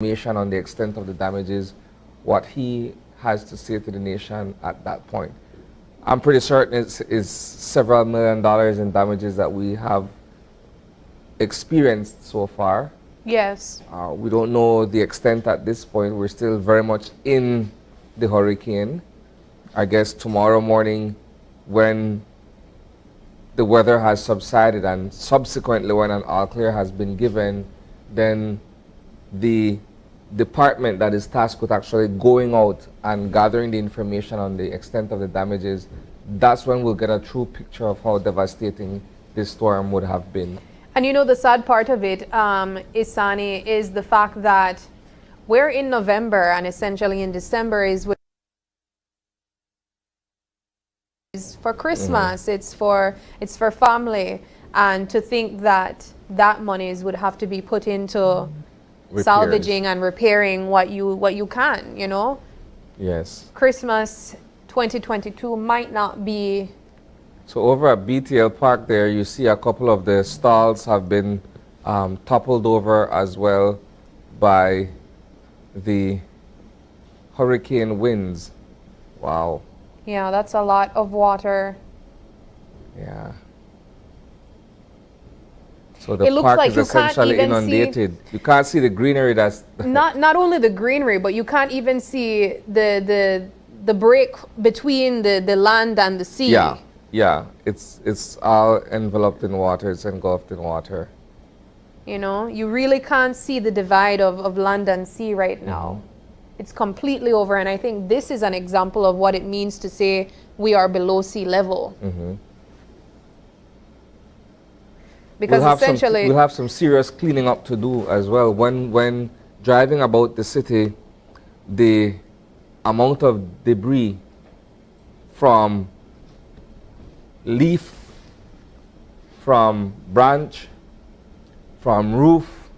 information on the extent of the damages, what he has to say to the nation at that point. I'm pretty certain it's several $1 million in damages that we have experienced so far. Yes. We don't know the extent at this point. We're still very much in the hurricane. I guess tomorrow morning, when the weather has subsided and subsequently when an all clear has been given, then the department that is tasked with actually going out and gathering the information on the extent of the damages, that's when we'll get a true picture of how devastating this storm would have been. And you know, the sad part of it, Isani, is the fact that we're in November and essentially in December is for Christmas, it's for family, and to think that that monies would have to be put into salvaging and repairing what you can, you know. Yes. Christmas 2022 might not be. So over at BTL Park there, you see a couple of the stalls have been toppled over as well by the hurricane winds. Wow. Yeah, that's a lot of water. Yeah. So the It looks park like is you can't essentially even inundated. You can't see the greenery that's not only the greenery, but you can't even see the break between the land and the sea. Yeah, yeah. It's all enveloped in water. It's engulfed in water. You know, you really can't see the divide of land and sea right now. It's completely over, and I think this is an example of what it means to say we are below sea level. Because essentially, we'll have some serious cleaning up to do as well. When driving about the city, the amount of debris from leaf, from branch, from roof,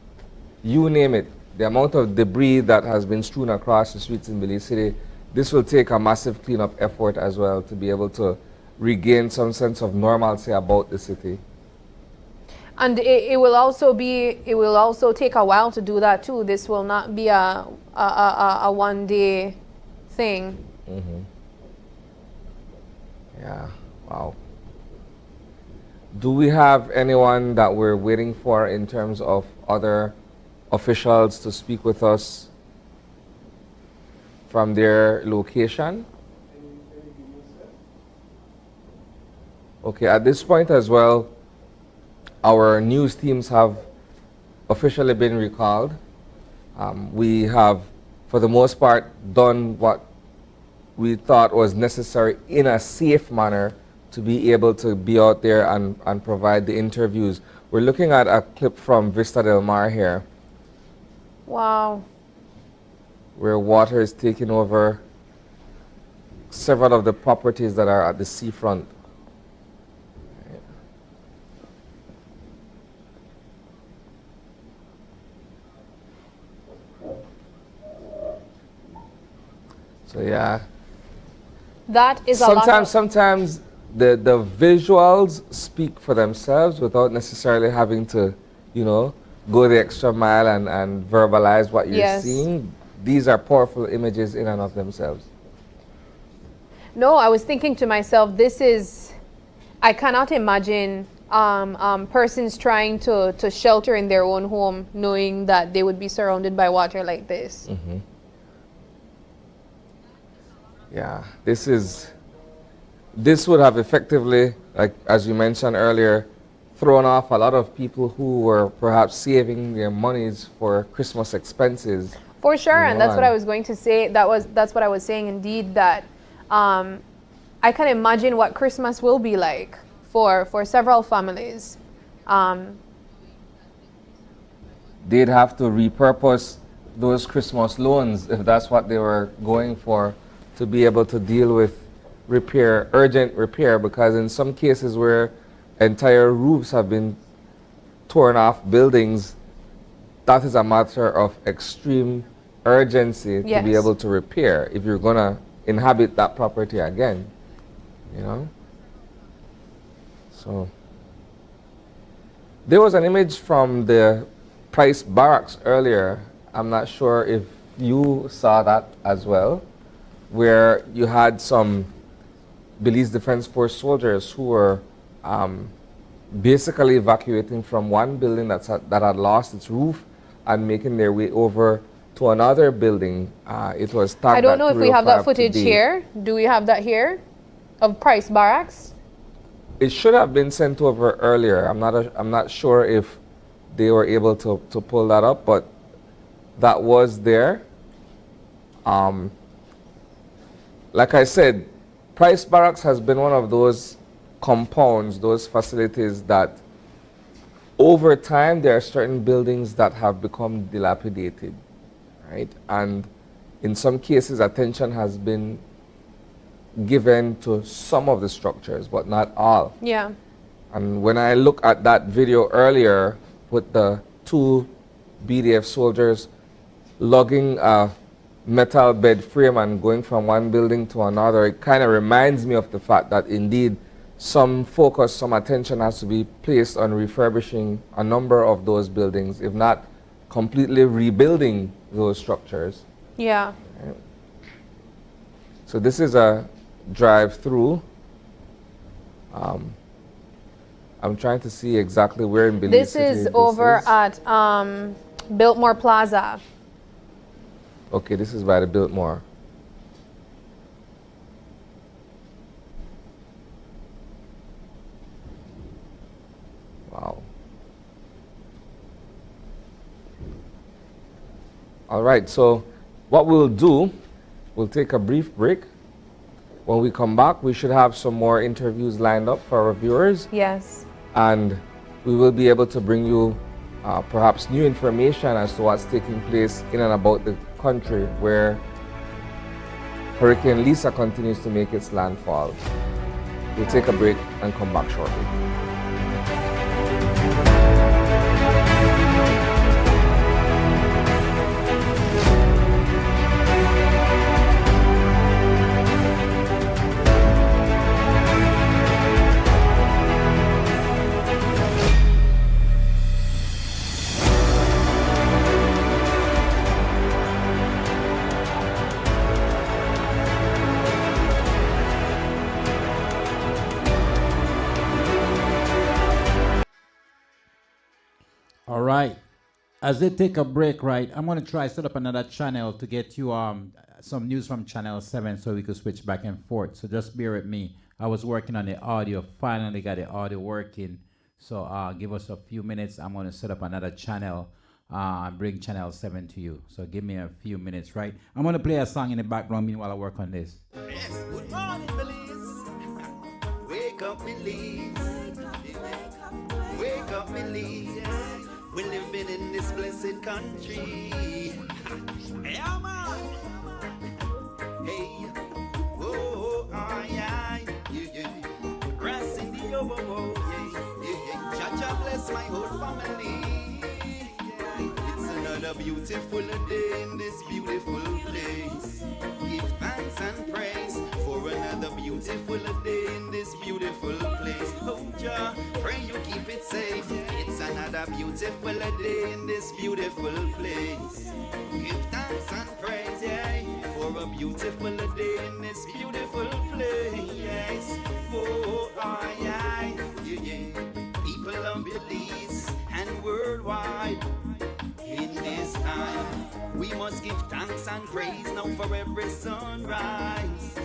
you name it, the amount of debris that has been strewn across the streets in Belize City, this will take a massive cleanup effort as well to be able to regain some sense of normalcy about the city. And it will also take a while to do that too. This will not be a one-day thing. Yeah, wow. Do we have anyone that we're waiting for in terms of other officials to speak with us from their location? Okay, at this point as well, our news teams have officially been recalled. We have, for the most part, done what we thought was necessary in a safe manner to be able to be out there and provide the interviews. We're looking at a clip from Vista Del Mar here. Wow. Where water is taking over several of the properties that are at the seafront. So yeah. That is a lot of sometimes the visuals speak for themselves without necessarily having to, you know, go the extra mile and verbalize what you're seeing. These are powerful images in and of themselves. No, I was thinking to myself, I cannot imagine persons trying to shelter in their own home knowing that they would be surrounded by water like this. Yeah, this would have effectively, like as you mentioned earlier, thrown off a lot of people who were perhaps saving their monies for Christmas expenses. For sure, and that's what I was going to say. That's what I was saying indeed, that I can imagine what Christmas will be like for several families. They'd have to repurpose those Christmas loans if that's what they were going for, to be able to deal with urgent repair, because in some cases where entire roofs have been torn off buildings, that is a matter of extreme urgency to be able to repair if you're going to inhabit that property again, you know. So there was an image from the Price Barracks earlier I'm not sure if you saw that as well, where you had some Belize Defense Force soldiers who were um, basically evacuating from one building that had lost its roof and making their way over to another building. It was tagged I don't at know if we have that 3:05 footage today. here. Do we have that here of Price Barracks? It should have been sent over earlier. I'm not sure if they were able to pull that up, but that was there. Like I said, Price Barracks has been one of those compounds, those facilities that over time there are certain buildings that have become dilapidated, right? And in some cases, attention has been given to some of the structures, but not all. Yeah. And when I look at that video earlier with the two BDF soldiers lugging a metal bed frame and going from one building to another, it kind of reminds me of the fact that indeed some focus, some attention has to be placed on refurbishing a number of those buildings, if not completely rebuilding those structures. Yeah. Right. So this is a drive-through. I'm trying to see exactly where in Belize This City is over at Biltmore Plaza. Okay, this is by the Biltmore. Wow. All right, so what we'll do, we'll take a brief break. When we come back, we should have some more interviews lined up for our viewers. Yes. And we will be able to bring you perhaps new information as to what's taking place in and about the country where Hurricane Lisa continues to make its landfall. We'll take a break and come back shortly. All right. As they take a break, right, I'm going to try set up another channel to get you some news from Channel 7 so we could switch back and forth. So just bear with me. I was working on the audio, finally got the audio working. So give us a few minutes. I'm going to set up another channel and bring Channel 7 to you. So give me a few minutes, right? I'm going to play a song in the background meanwhile I work on this. Yes, good morning, Belize. Wake up, Belize. Wake up, Belize. We're living in this blessed country. Yeah, man. Hey, oh, yeah, yeah. Grass in the oh, yeah. Jah bless my whole family. It's another beautiful day in this beautiful place. Give thanks and praise for another beautiful day in this beautiful place. Oh, Jah, pray you keep it safe. It's another beautiful day in this beautiful place. Give thanks and praise, yeah, for a beautiful day in this beautiful place. Oh, yeah. People of Belize and worldwide. In this time, we must give thanks and praise now for every sunrise.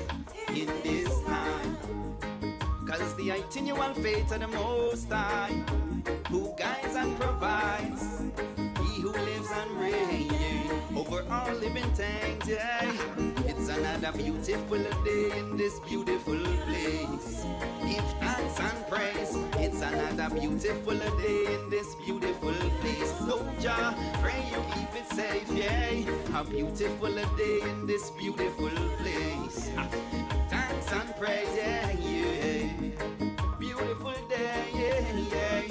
In this time, cause the continual faith of the Most High, who guides and provides, He who lives and reigns over all living things, yeah. It's another beautiful day in this beautiful place. Give thanks and praise. It's another beautiful day in this beautiful place. Oh, Jah, pray you keep it safe, yeah. A beautiful day in this beautiful place. Thanks and praise, yeah. Beautiful day, yeah.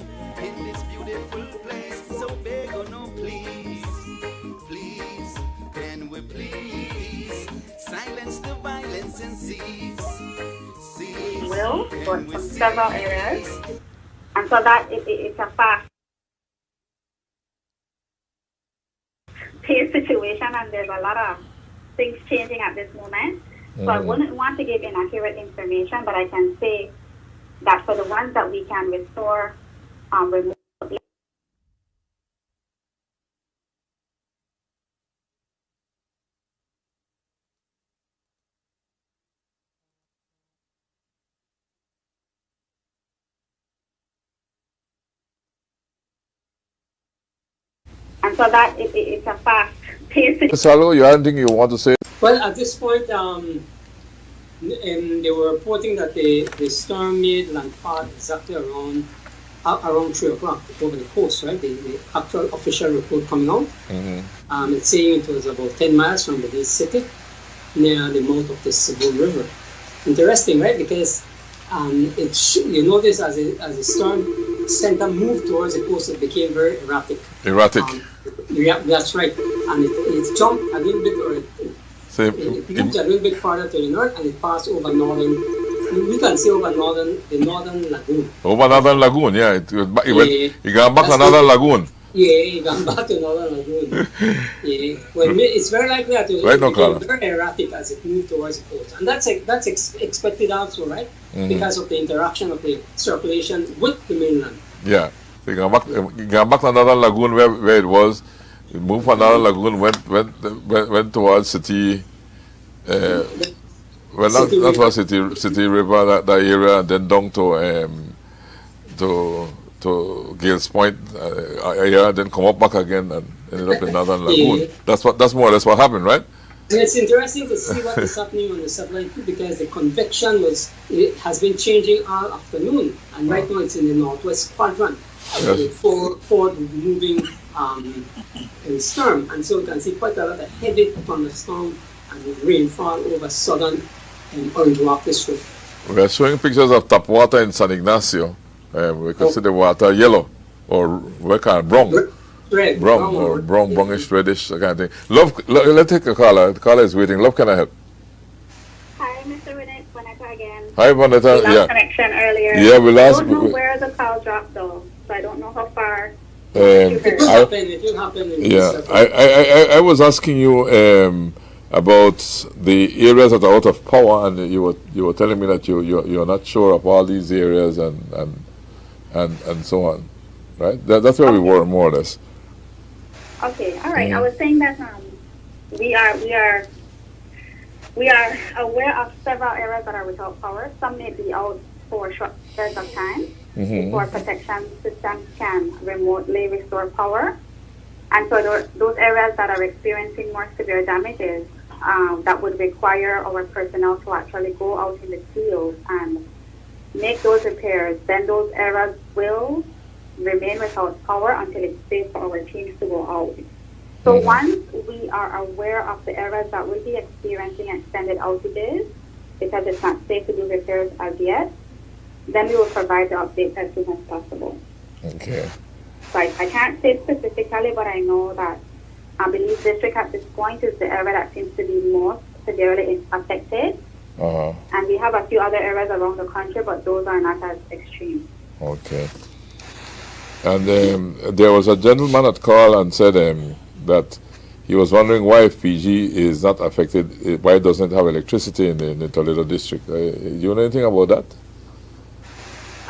In this beautiful place. So beg, oh no, please, can we please silence the violence and cease. Will for several areas, and so that it's a fast-paced there's a lot of things changing at this moment. So I wouldn't want to give inaccurate information, but I can say that for the ones that we can restore remotely, and so that it's a fast pace. Salo, you have anything you want to say? Well, at this point, they were reporting that the storm made landfall exactly around 3 o'clock over the coast, right? The actual official report coming out. It's saying it was about 10 miles from Belize City, near the mouth of the Cebu River. Interesting, right? Because you notice as the storm center moved towards the coast, it became very erratic. Erratic. Yeah, that's right. And it jumped a little bit, or it moved a little bit farther to the north, and it passed over northern. We can see over the northern lagoon. Over Northern Lagoon, yeah. It got back to That's Northern Lagoon. Yeah, it got back to northern lagoon. Yeah, well, it's very likely that it Right now, became Carla. very erratic as it moved towards the coast, and that's expected also, right? Because of the interaction of the circulation with the mainland. Yeah. So it got back to Northern Lagoon where it was. It moved from Northern Lagoon, went towards City. Well, City not River. towards City River, that area, and then down to Gales Point area, then come up back again and ended up in Northern Lagoon. Yeah. That's more or less what happened, right? And it's interesting to see what is happening on the satellite too, because the convection has been changing all afternoon, and right now it's in the northwest quadrant, Yes. forward moving storm, and so you can see quite a lot of heavy thunderstorm and rainfall over southern Orange Walk district. We are showing pictures of tap water in San Ignacio. We can see the water yellow, or we call it brown. Red, Brownish, reddish, that kind of thing. Love, let's take a caller. The caller is waiting. Love, can I help? Hi, Mr. Vanessa again. Hi, Vanessa. We lost Yeah. connection earlier. Yeah, we lost- I don't know where the call dropped though, so I don't know how far. It will happen in Yeah, this, I was asking you about the areas that are out of power, and you were telling me that you're not sure of all these areas and so on, right? That's where we were more or less. Okay, all right. I was saying that we are aware of several areas that are without power. Some may be out for short periods of time before protection systems can remotely restore power. And so those areas that are experiencing more severe damages that would require our personnel to actually go out in the field and make those repairs, then those areas will remain without power until it's safe for our teams to go out. So once we are aware of the areas that will be experiencing extended outages, because it's not safe to do repairs as yet, then we will provide the updates as soon as possible. Okay. So I can't say specifically, but I know that Belize district at this point is the area that seems to be most severely affected. And we have a few other areas around the country, but those are not as extreme. Okay. And there was a gentleman that called and said that he was wondering why Fiji is not affected, why it doesn't have electricity in the Toledo district. Do you know anything about that?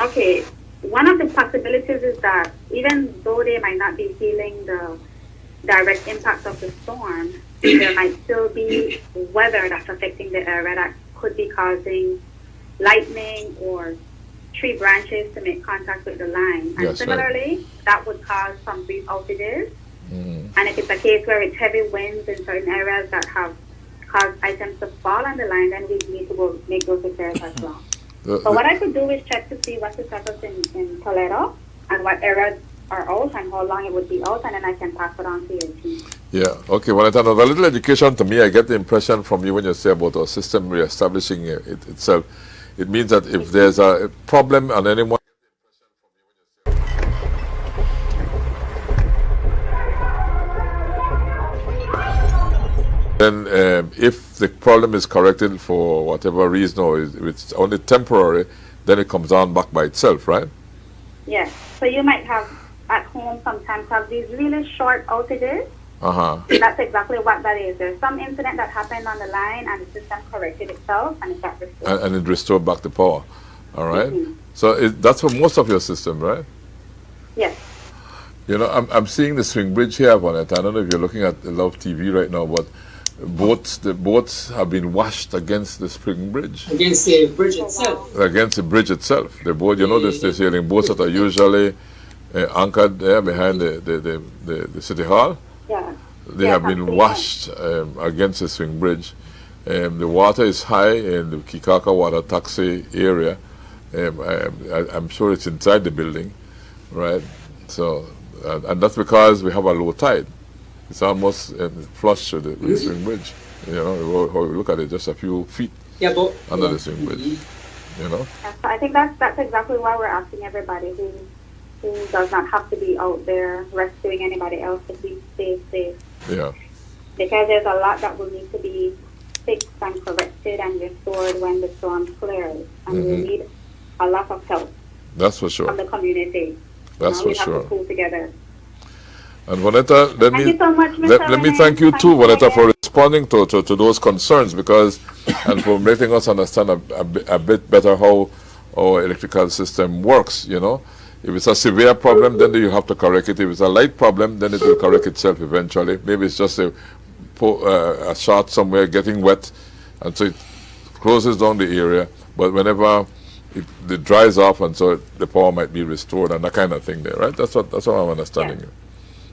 Okay, one of the possibilities is that even though they might not be feeling the direct impact of the storm, there might still be weather that's affecting the area that could be causing lightning or tree branches to make contact with the line. And Yes, similarly, that would cause some brief outages. And if it's a case where it's heavy winds in certain areas that have caused items to fall on the line, then we need to go make those repairs as well. So what I could do is check to see what's the status in Toledo and what areas are out and how long it would be out, and then I can pass it on to your team. Yeah, okay. When I turn over a little education to me, I get the impression from you when you say about our system reestablishing itself. It means that if there's a problem on anyone, then if the problem is corrected for whatever reason or it's only temporary, then it comes on back by itself, right? Yes. So you might have at home sometimes have these really short outages That's exactly what that is. There's some incident that happened on the line, and the system corrected itself, and it got restored. And it restored back the power. All right? Mhm. So that's for most of your system, right? Yes. You know, I'm seeing the swing bridge here on it. I don't know if you're looking at the Love TV right now, but the boats have been washed against the spring bridge. Against the bridge itself. Against the bridge itself. The boat, you know, the sailing boats that are usually anchored there behind the city hall. Yeah. They have been washed against the swing bridge. The water is high in the Kikaka water taxi area. I'm sure it's inside the building, right? So, and that's because we have a low tide. It's almost flush to the swing bridge. You know, how we look at it, just a few feet under the swing bridge. You know. So I think that's exactly why we're asking everybody who does not have to be out there rescuing anybody else to please stay safe. Yeah. Because there's a lot that will need to be fixed and corrected and restored when the storm clears, and we need a lot of help. That's for sure. From the community. That's for we have sure. to pull together. And Vanetta, let me thank you too, Vanetta, for responding to those concerns, because and for making us understand a bit better how our electrical system works. You know, if it's a severe problem, then you have to correct it. If it's a light problem, then it will correct itself eventually. Maybe it's just a shot somewhere getting wet, and so it closes down the area. But whenever it dries off, and so the power might be restored, and that kind of thing there, right? That's what I'm understanding you.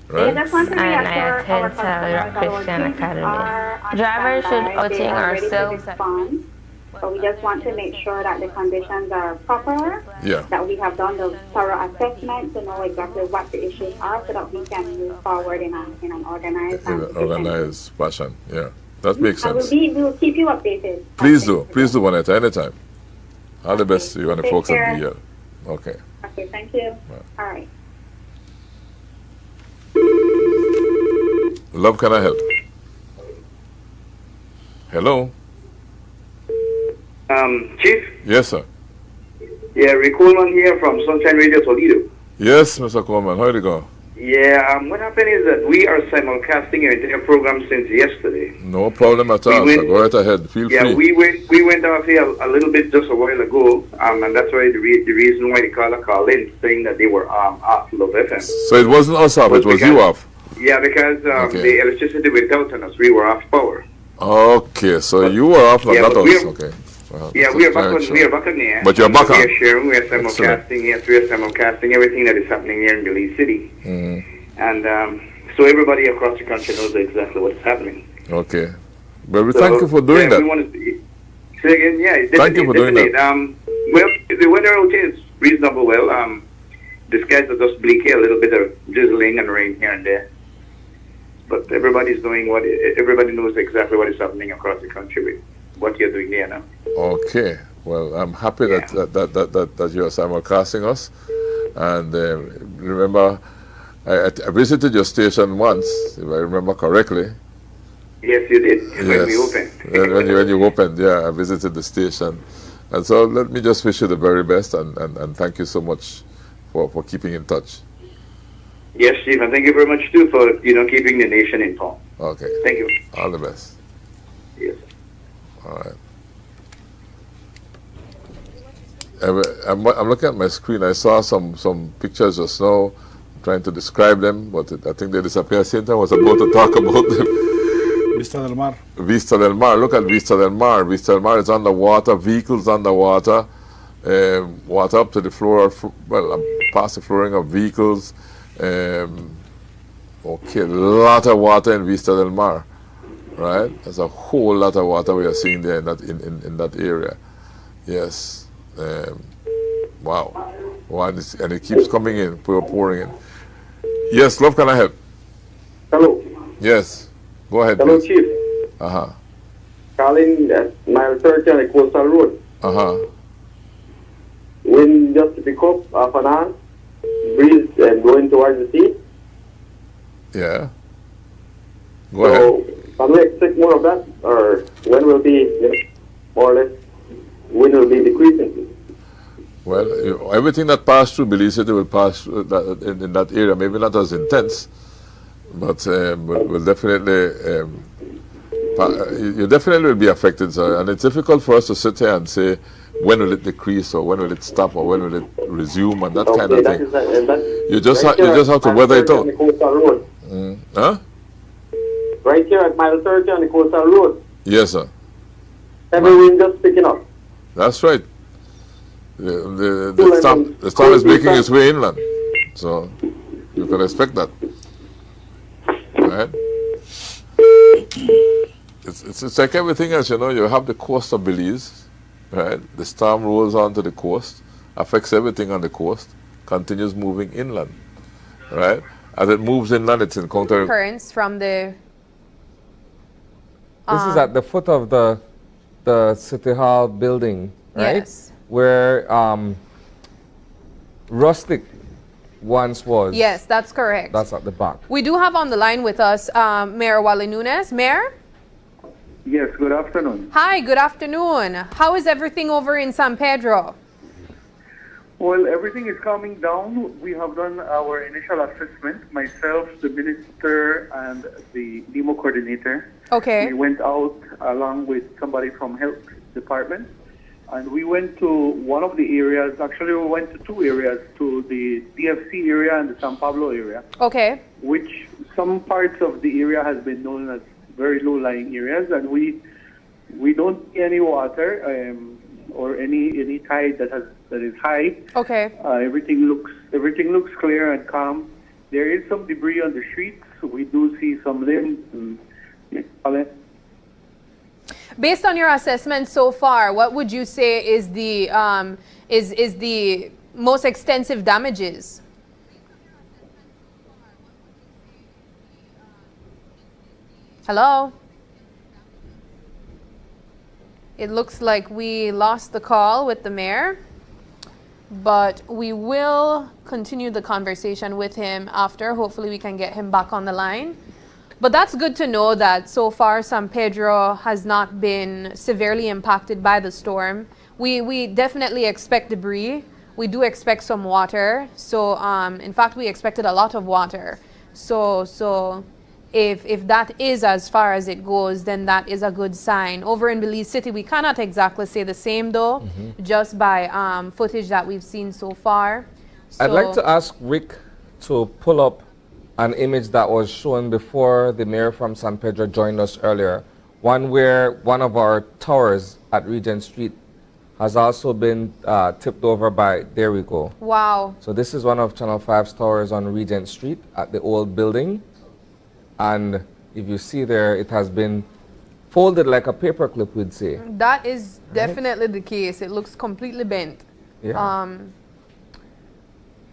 Right? And I attend Rock Christian Academy. Drivers should outing ourselves. But we just want to make sure that the conditions are proper, yeah. that we have done the thorough assessment to know exactly what the issues are, so that we can move forward in an organized fashion. Yeah, that makes sense. And we'll keep you updated. Please do, Vanetta, anytime. All the best to you and the folks at BL. Okay. Okay, thank you. Right. All right. Love, can I help? Hello? Chief? Yes, sir. Yeah, Rick Coleman here from Sunshine Radio Toledo. Yes, Mr. Coleman. How did it go? Yeah, what happened is that we are simulcasting your entire program since yesterday. No problem at all, sir. Go right ahead. Feel free. Yeah, we went off here a little bit just a while ago, and that's why the reason why the caller called in, saying that they were off Love FM. So it wasn't us off, it was you off? Yeah, because the electricity went out on us. We were off power. Okay, so you were off, not us. Okay. Yeah, we are back on the air. But you're back on. We are sharing, we are simulcasting, yes, we are simulcasting everything that is happening here in Belize City. And so everybody across the country knows exactly what's happening. Okay. Well, we thank you for doing that. We want to say again, yeah. Thank you for doing that. Well, the weather out here is reasonable well. The skies are just bleak here, a little bit of drizzling and rain here and there. But everybody knows exactly what is happening across the country with what you're doing there now. Okay. Well, I'm happy that you are simulcasting us. And remember, I visited your station once, if I remember correctly. Yes, you did. Yes. When we opened. when you opened, yeah, I visited the station. And so let me just wish you the very best, and thank you so much for keeping in touch. Yes, Chief, and thank you very much too for keeping the nation informed. Okay. Thank you. All the best. Yes. All right. I'm looking at my screen. I saw some pictures just now, trying to describe them, but I think they disappeared. Same time I was about to talk about them. Vista del Mar. Vista del Mar. Look at Vista del Mar. Vista del Mar is underwater. Vehicles underwater. Water up to the floor. Past the flooring of vehicles. Okay, a lot of water in Vista del Mar. Right? There's a whole lot of water we are seeing there in that area. Yes. Wow. And it keeps coming in, pouring in. Yes, Love, can I help? Hello. Yes. Go ahead, Hello, please. Chief. Calling mile 30 on the coastal road. Wind just to pick up half an hour. Breeze going towards the sea. Yeah. Go ahead. Can we expect more of that? Or when will be, more or less, wind will be decreasing? Well, everything that passed through Belize City will pass in that area, maybe not as intense, but we'll definitely, you definitely will be affected, sir. And it's difficult for us to sit here and say, when will it decrease, or when will it stop, or when will it resume, and that kind of thing. You just have to weather it out. Huh? Right here at mile 30 on the coastal road. Yes, sir. Heavy wind just picking up. That's right. The storm is making its way inland, so you can expect that. Right? It's like everything else, you know. You have the coast of Belize, right? The storm rolls onto the coast, affects everything on the coast, continues moving inland, right? As it moves inland, it's encountering Currents from the. This is at the foot of the City Hall building, right? Yes. Where Rustic once was. Yes, that's correct. That's at the back. We do have on the line with us Mayor Wally Nunes. Mayor? Yes, good afternoon. Hi, good afternoon. How is everything over in San Pedro? Well, everything is calming down. We have done our initial assessment, myself, the minister, and the NEMO coordinator. Okay. We went out along with somebody from health department, and we went to one of the areas. Actually, we went to two areas, to the DFC area and the San Pablo area. Okay. Which some parts of the area has been known as very low-lying areas, and we don't see any water or any tide that is high. Okay. Everything looks clear and calm. There is some debris on the streets. We do see some limbs and based on your assessment so far, what would you say is the is the most extensive damages? Hello? It looks like we lost the call with the mayor, but we will continue the conversation with him after. Hopefully we can get him back on the line. But that's good to know that so far San Pedro has not been severely impacted by the storm. We definitely expect debris. We do expect some water. So in fact, we expected a lot of water. So if that is as far as it goes, then that is a good sign. Over in Belize City, we cannot exactly say the same though, just by footage that we've seen so far. I'd like to ask Rick to pull up an image that was shown before the mayor from San Pedro joined us earlier. One where one of our towers at Regent Street has also been tipped over by, there we go. Wow. So this is one of Channel 5's towers on Regent Street at the old building. And if you see there, it has been folded like a paper clip, we'd say. That is definitely the case. It looks completely bent. Yeah.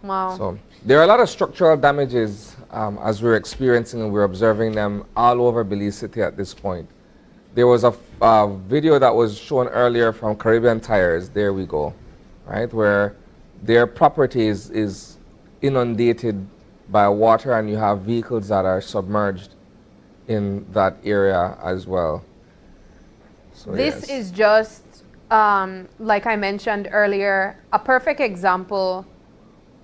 Wow. So there are a lot of structural damages as we're experiencing, and we're observing them all over Belize City at this point. There was a video that was shown earlier from Caribbean Tires, there we go, right, where their property is inundated by water, and you have vehicles that are submerged in that area as well. So this yes. is just, like I mentioned earlier, a perfect example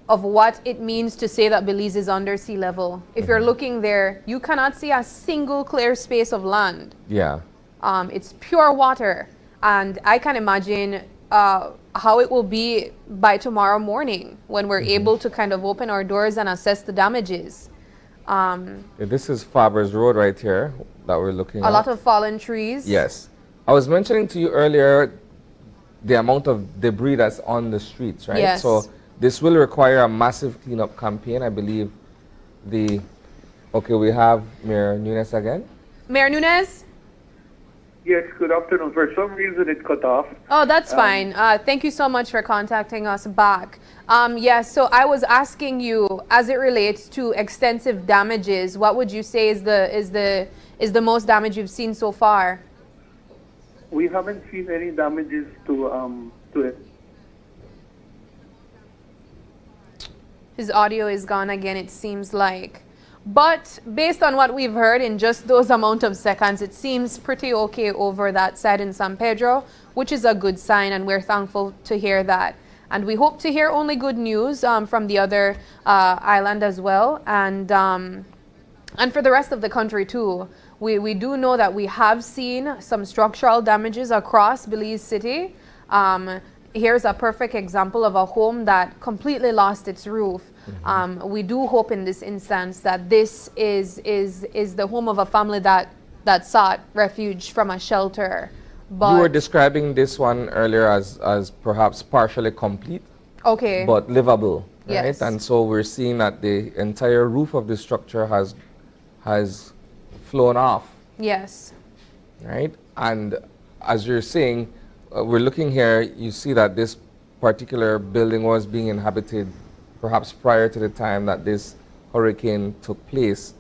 of what it means to say that Belize is under sea level. If you're looking there, you cannot see a single clear space of land. Yeah. It's pure water. And I can imagine how it will be by tomorrow morning when we're able to kind of open our doors and assess the damages. This is Faber's Road right here that we're looking at. A lot of fallen trees. Yes. I was mentioning to you earlier the amount of debris that's on the streets, right? Yes. So this will require a massive cleanup campaign. I believe okay, we have Mayor Nunes again. Mayor Nunes? Yes, good afternoon. For some reason it cut off. Oh, that's fine. Thank you so much for contacting us back. Yes, so I was asking you, as it relates to extensive damages, what would you say is the most damage you've seen so far? We haven't seen any damages to it. His audio is gone again, it seems like. But based on what we've heard in just those amount of seconds, it seems pretty okay over that side in San Pedro, which is a good sign, and we're thankful to hear that. And we hope to hear only good news from the other island as well. And And for the rest of the country too, we do know that we have seen some structural damages across Belize City. Here's a perfect example of a home that completely lost its roof. We do hope in this instance that this is the home of a family that sought refuge from a shelter. But you were describing this one earlier as perhaps partially complete, okay, but livable, right? yes. And so we're seeing that the entire roof of the structure has flown off, yes, right? And as you're saying, we're looking here, you see that this particular building was being inhabited perhaps prior to the time that this hurricane took place.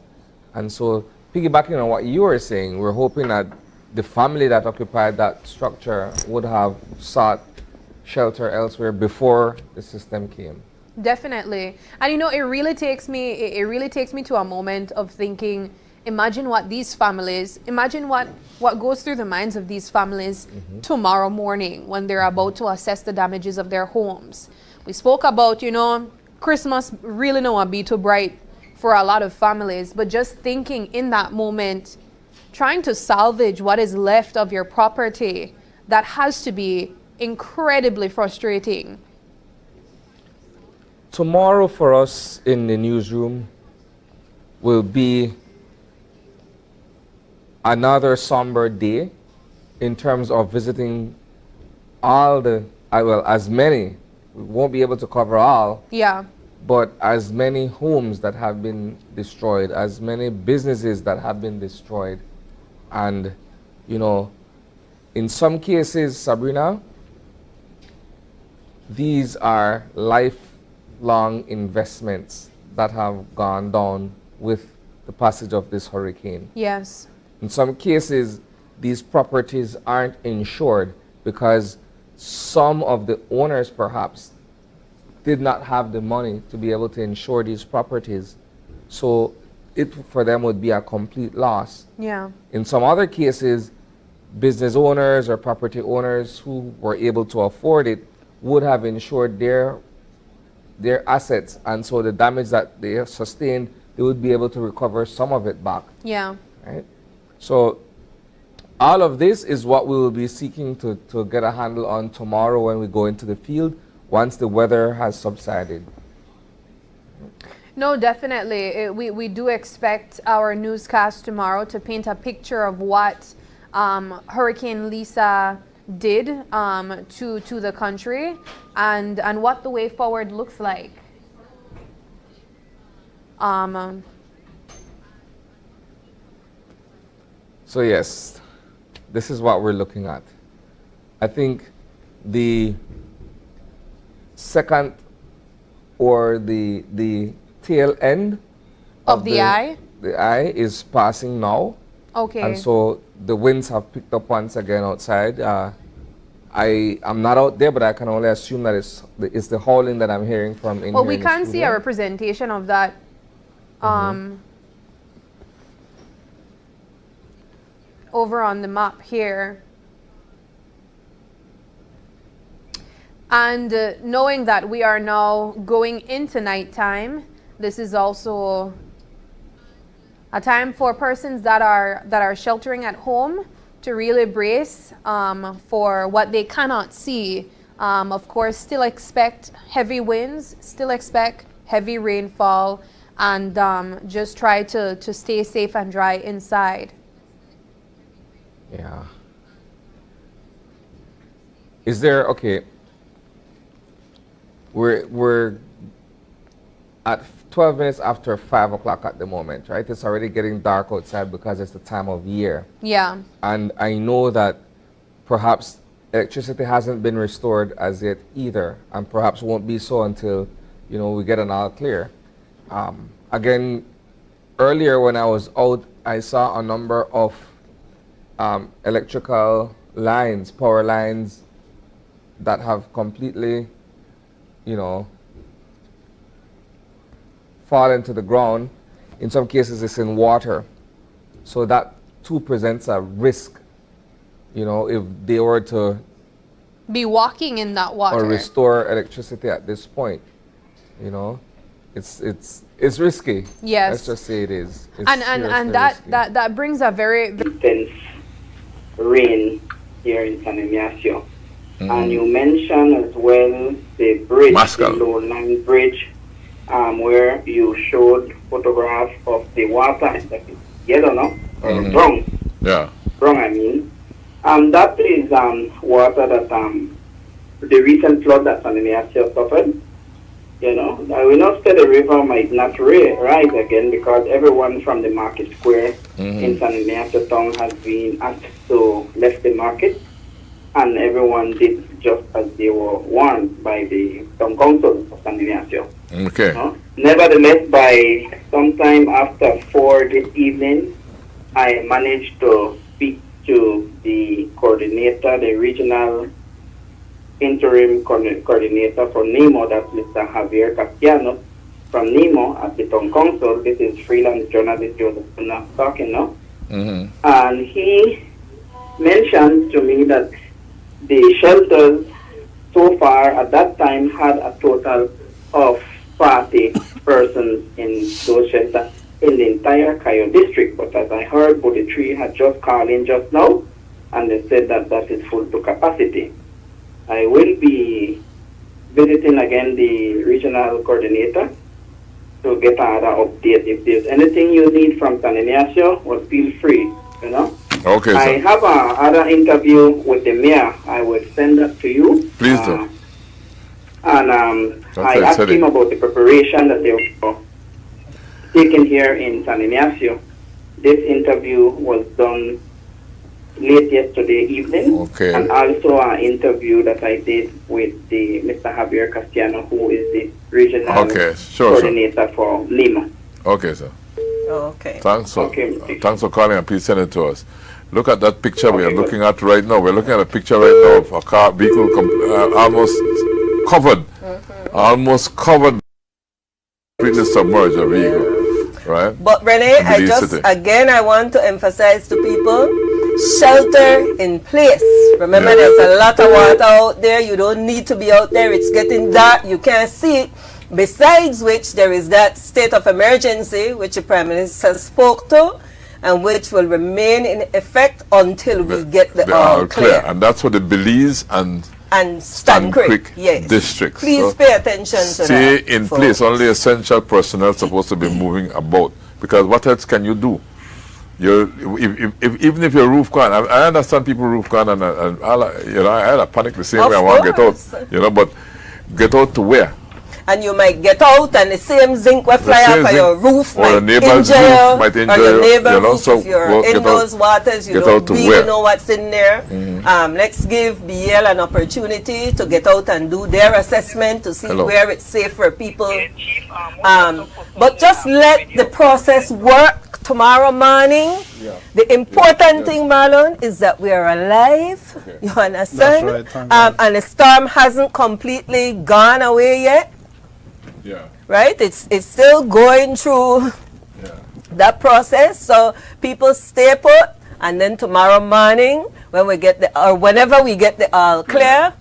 And so piggybacking on what you were saying, we're hoping that the family that occupied that structure would have sought shelter elsewhere before the system came. definitely. And you know, it really takes me to a moment of thinking, imagine what these families, imagine what goes through the minds of these families tomorrow morning when they're about to assess the damages of their homes. We spoke about, you know, Christmas really not be too bright for a lot of families, but just thinking in that moment, trying to salvage what is left of your property, that has to be incredibly frustrating. Tomorrow for us in the newsroom will be another somber day in terms of visiting all the, as many, we won't be able to cover all, Yeah, but as many homes that have been destroyed, as many businesses that have been destroyed. And, you know, in some cases, Sabrina, these are lifelong investments that have gone down with the passage of this hurricane. yes, In some cases, these properties aren't insured because some of the owners perhaps did not have the money to be able to insure these properties. So it for them would be a complete loss. yeah, In some other cases, business owners or property owners who were able to afford it would have insured their assets, and so the damage that they have sustained, they would be able to recover some of it back. yeah. Right? So all of this is what we will be seeking to get a handle on tomorrow when we go into the field once the weather has subsided. No, definitely. We do expect our newscast tomorrow to paint a picture of what Hurricane Lisa did to the country and what the way forward looks like. So yes, this is what we're looking at. I think the second or the tail end Of the eye? The eye is passing now. Okay. And so the winds have picked up once again outside. I'm not out there, but I can only assume that it's the howling that I'm hearing from in Well, here we in the can see studio. a representation of that over on the map here. And knowing that we are now going into nighttime, this is also a time for persons that are sheltering at home to really brace for what they cannot see. Of course, still expect heavy winds, still expect heavy rainfall, and just try to stay safe and dry inside. Yeah. Is there, okay, we're at 12 minutes after 5 o'clock at the moment, right? It's already getting dark outside because it's the time of year. Yeah. And I know that perhaps electricity hasn't been restored as yet either, and perhaps won't be so until, you know, we get an all clear. Again, earlier when I was out, I saw a number of electrical lines, power lines that have completely, you know, fallen to the ground. In some cases, it's in water. So that too presents a risk, you know, if they were to Be walking in that water. or restore electricity at this point. You know, it's It's risky. Yes. Let's just say it is. It's And seriously that, risky. that brings a very Intense rain here in San Ignacio. Mm. And you mentioned as well the bridge, Mascal. the low-lying bridge, where you showed photograph of the water, that is yellow, no? Or brown. Yeah. Brown, I mean. That is water that the recent flood that San Ignacio suffered. You know, we know that the river might not rise again because everyone from the market square in San Ignacio town has been asked to left the market, and everyone did just as they were warned by the town council of San Ignacio. Okay. Nevertheless, by sometime after 4 this evening, I managed to speak to the coordinator, the regional interim coordinator for NEMO, that's Mr. Javier Castellano from NEMO at the town council. This is freelance journalist Joseph talking now. And he mentioned to me that the shelters so far at that time had a total of 40 persons in those shelters in the entire Cayo district. But as I heard, Body Tree had just called in just now, and they said that that is full to capacity. I will be visiting again the regional coordinator to get another update. If there's anything you need from San Ignacio, well, feel free, you know. Okay, sir. I have another interview with the mayor. I will send that to you. Please do. And I asked him about the preparation that they were taking here in San Ignacio. This interview was done late yesterday evening. Okay. And also an interview that I did with the Mr. Javier Castellano, who is the regional coordinator for Lima. Okay, sir. Okay. Thanks for calling, and please send it to us. Look at that picture we are looking at right now. We're looking at a picture right now of a car vehicle almost covered, completely submerged a vehicle, right? But Renee, I want to emphasize to people, shelter in place. Remember, there's a lot of water out there. You don't need to be out there. It's getting dark. You can't see it. Besides which, there is that state of emergency, which the Prime Minister spoke to, and which will remain in effect until we get the all clear. And that's for the Belize and Stan Creek districts. Please pay attention to that. Stay in place. Only essential personnel supposed to be moving about. Because what else can you do? Even if your roof gone, I understand people roof gone, and I had a panic the same way. I want to get out, but get out to where? And you might get out, and the same zinc will fly off your roof, or might injure you, or your neighbor roof. So if you're in those waters, you don't really know what's in there. Let's give BL an opportunity to get out and do their assessment to see where it's safe for people. But just let the process work tomorrow morning. The important thing, Marlon, is that we are alive. You understand? And the storm hasn't completely gone away yet. Right? It's still going through that process. So people stay put, and then tomorrow morning, when we get whenever we get the all clear,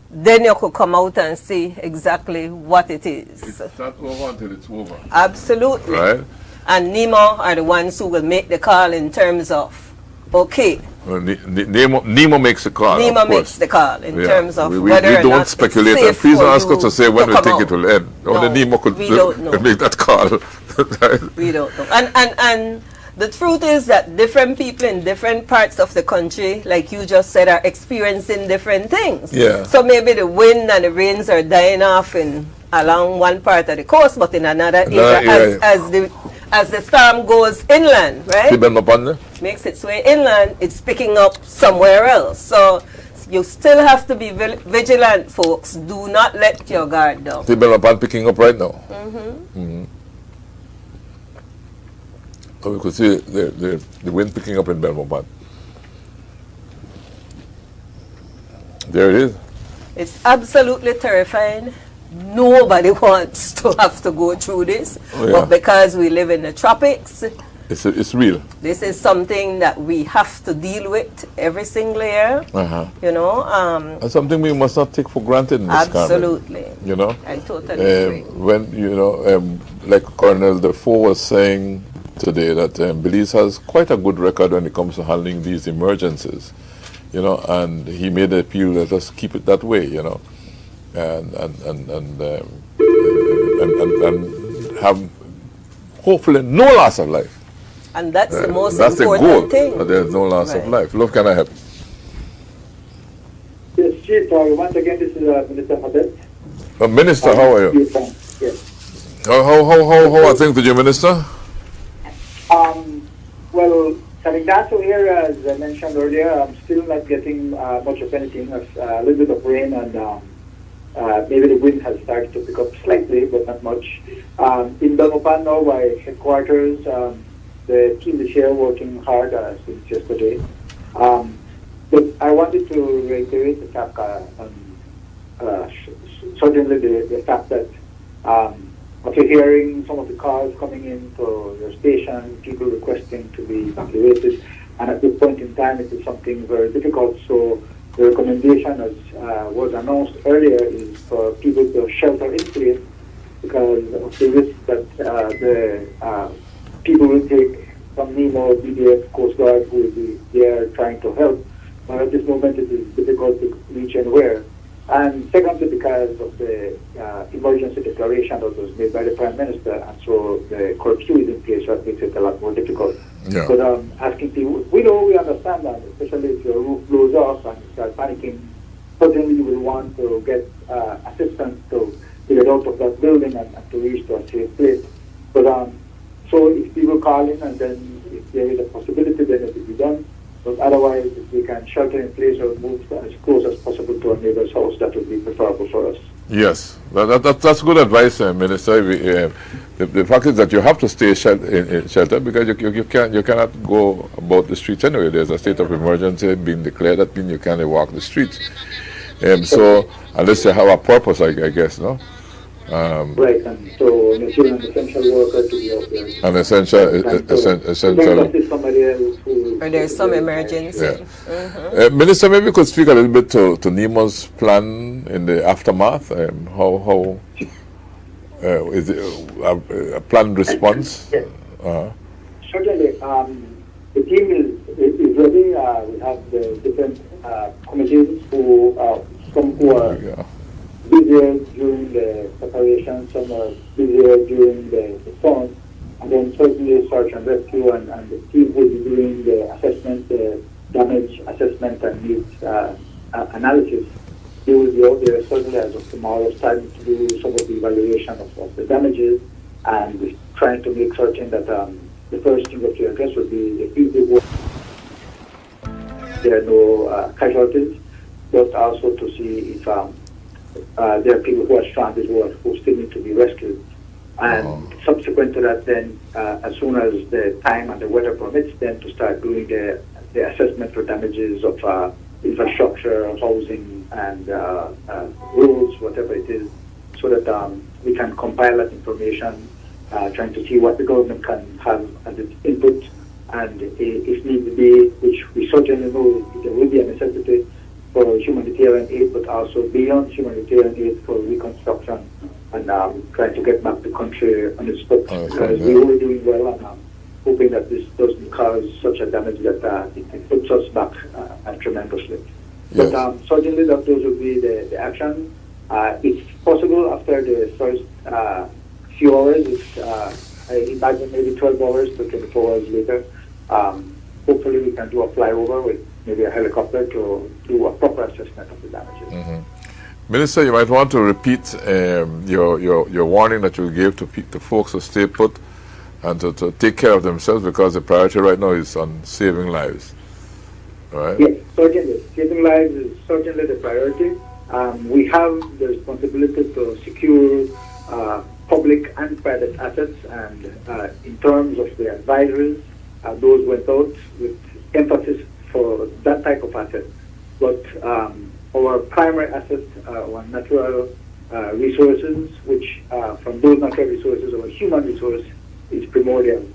then you could come out and see exactly what it is. It's not over until it's over. Absolutely. Right? And NEMO are the ones who will make the call in terms of, okay. Well, NEMO makes the call. NEMO makes the call in terms of whether we or don't not speculate. it's And please don't ask us to say when we think out. it will end. Only NEMO could make that call. We don't know. And the truth is that different people in different parts of the country, like you just said, are experiencing different things. So maybe the wind and the rains are dying off along one part of the coast, but in another area, as the storm goes inland, right? Makes its way inland, it's picking up somewhere else. So you still have to be vigilant, folks. Do not let your guard down. Tibelapan picking up right now. So we could see the wind picking up in Belmopan. There it is. It's absolutely terrifying. Nobody wants to have to go through this, but because we live in the tropics, It's real. This is something that we have to deal with every single year. You know, and something we must not take for granted in this absolutely. Carmen, you know, I totally agree. When you know, like Colonel Defoe was saying today, that Belize has quite a good record when it comes to handling these emergencies, you know, and he made the appeal, let us keep it that way, you know, and have hopefully no loss of life. And that's the most that's important the goal, thing. that there's no loss of life. Love, can I help? Yes, Chief. Once again, this is Minister Hadet. Minister, how are you? Yes. How are things with you, Minister? Well, Sarigdaso area, as I mentioned earlier, I'm still not getting much of anything. A little bit of rain and maybe the wind has started to pick up slightly, but not much. In Belmopan now, by headquarters, the team is here working hard since yesterday. But I wanted to reiterate the fact, certainly the fact that after hearing some of the calls coming into your station, people requesting to be evacuated, and at this point in time it is something very difficult. So the recommendation, as was announced earlier, is for people to shelter in place because of the risk that the people will take from NEMO, BDF, Coast Guard, who will be there trying to help. But at this moment it is difficult to reach anywhere. And secondly, because of the emergency declaration that was made by the Prime Minister, and so the curfew is in place, so that makes it a lot more difficult. Yeah. But asking people, we understand that, especially if your roof blows off and you start panicking, certainly you will want to get assistance to get out of that building and to reach to a safe place. But so if people call in and then if there is a possibility, then it will be done. But otherwise, if we can shelter in place or move as close as possible to our neighbor's house, that would be preferable for us. Yes, that's good advice, Minister. The fact is that you have to stay in shelter because you cannot go about the streets anyway. There's a state of emergency being declared. That means you can't walk the streets. So unless you have a purpose, I guess, no. Right, and so an essential worker to be out there. An essential. Somebody else who or there's some emergency. Yeah. Minister, maybe you could speak a little bit to NEMO's plan in the aftermath. How is it a planned response? Yes. Certainly, the team is ready. We have the different committees some who are busier during the preparation, some are busier during the storm, and then certainly search and rescue, and the team will be doing the assessment, the damage assessment and needs analysis. They will be out there certainly as of tomorrow, starting to do some of the evaluation of the damages, and trying to make certain that the first thing that you address will be the people who there are no casualties, but also to see if there are people who are stranded who still need to be rescued. And subsequent to that, then, as soon as the time and the weather permits, then to start doing the assessment for damages of infrastructure, housing, and roads, whatever it is, so that we can compile that information, trying to see what the government can have as its input, and if need be, which we certainly know there will be a necessity for humanitarian aid, but also beyond humanitarian aid for reconstruction and trying to get back the country on its foot. Because we were doing well, and hoping that this doesn't cause such a damage that it puts us back tremendously. Yes. But certainly that those would be the action. If possible, after the first few hours, I imagine maybe 12 hours to 24 hours later, hopefully we can do a flyover with maybe a helicopter to do a proper assessment of the damages. Mm-hmm. Minister, you might want to repeat your warning that you gave to folks to stay put and to take care of themselves, because the priority right now is on saving lives. Right? Yes, certainly. Saving lives is certainly the priority. We have the responsibility to secure public and private assets, and in terms of the advisories, those went out with emphasis for that type of asset. But our primary asset are natural resources, which from those natural resources, our human resource is primordial.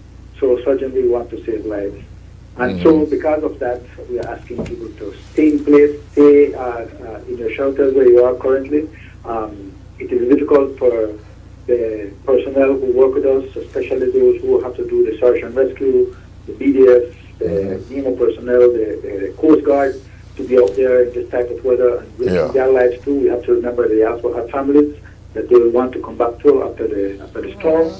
so certainly we want to save lives. And so because of that, we are asking people to stay in place, stay in your shelters where you are currently. It is difficult for the personnel who work with us, especially those who have to do the search and rescue, the BDF, the NEMO personnel, the Coast Guard, to be out there in this type of weather and risking their lives too. We have to remember they also have families that they will want to come back to after the storm.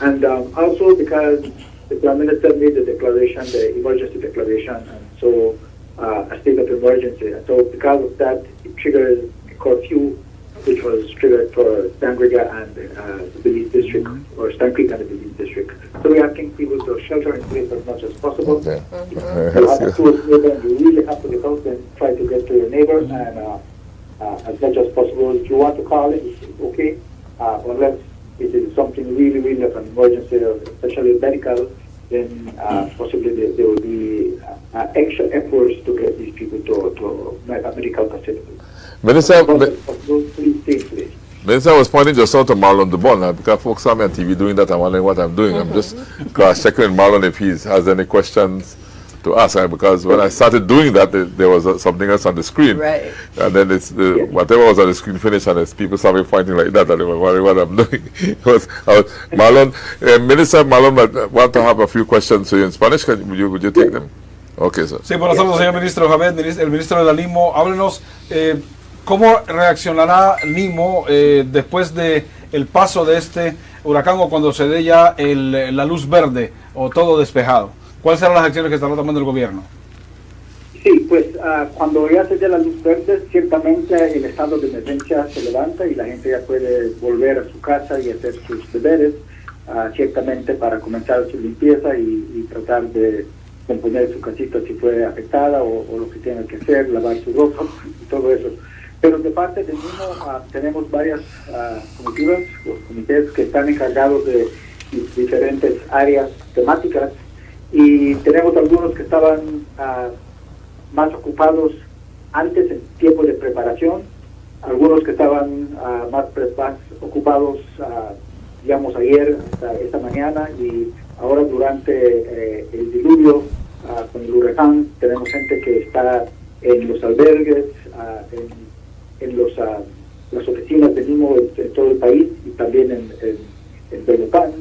And also because the Prime Minister made the declaration, the emergency declaration, and so a state of emergency. And so because of that, it triggered a curfew, which was triggered for Stanriga and the Belize district, or Stan Creek and the Belize district. So we're asking people to shelter in place as much as possible. If you have a close neighbor and you really have to get out, then try to get to your neighbor and as much as possible. If you want to call it, it's okay, unless it is something really, really of an emergency, especially medical, then possibly there will be extra efforts to get these people to medical facilities. Minister, I was pointing just out to Marlon Dubon, because folks saw me on TV doing that. I'm wondering what I'm doing. I'm just cross-checking Marlon if he has any questions to ask. Because when I started doing that, there was something else on the screen. Right. And then it's whatever was on the screen finished, and it's people saw me pointing like that. I don't know what I'm doing. Marlon, Minister Marlon, I want to have a few questions to you in Spanish. Would you take them? Okay, sir. Sí, buenas tardes, señor ministro Javed, el ministro de la NIMO. Háblenos, ¿cómo reaccionará NIMO después de el paso de este huracán o cuando se dé ya la luz verde o todo despejado? ¿Cuáles serán las acciones que estará tomando el gobierno? Sí, pues cuando ya se dé la luz verde, ciertamente el estado de emergencia se levanta y la gente ya puede volver a su casa y hacer sus deberes, ciertamente para comenzar su limpieza y tratar de componer su casita si fue afectada o lo que tenga que hacer, lavar su ropa y todo eso. Pero de parte del mismo tenemos varias comitivas, los comités que están encargados de diferentes áreas temáticas y tenemos algunos que estaban más ocupados antes en tiempo de preparación, algunos que estaban más ocupados digamos ayer, esta mañana y ahora durante el diluvio con el huracán tenemos gente que está en los albergues, en las oficinas de NIMO en todo el país y también en Belopán.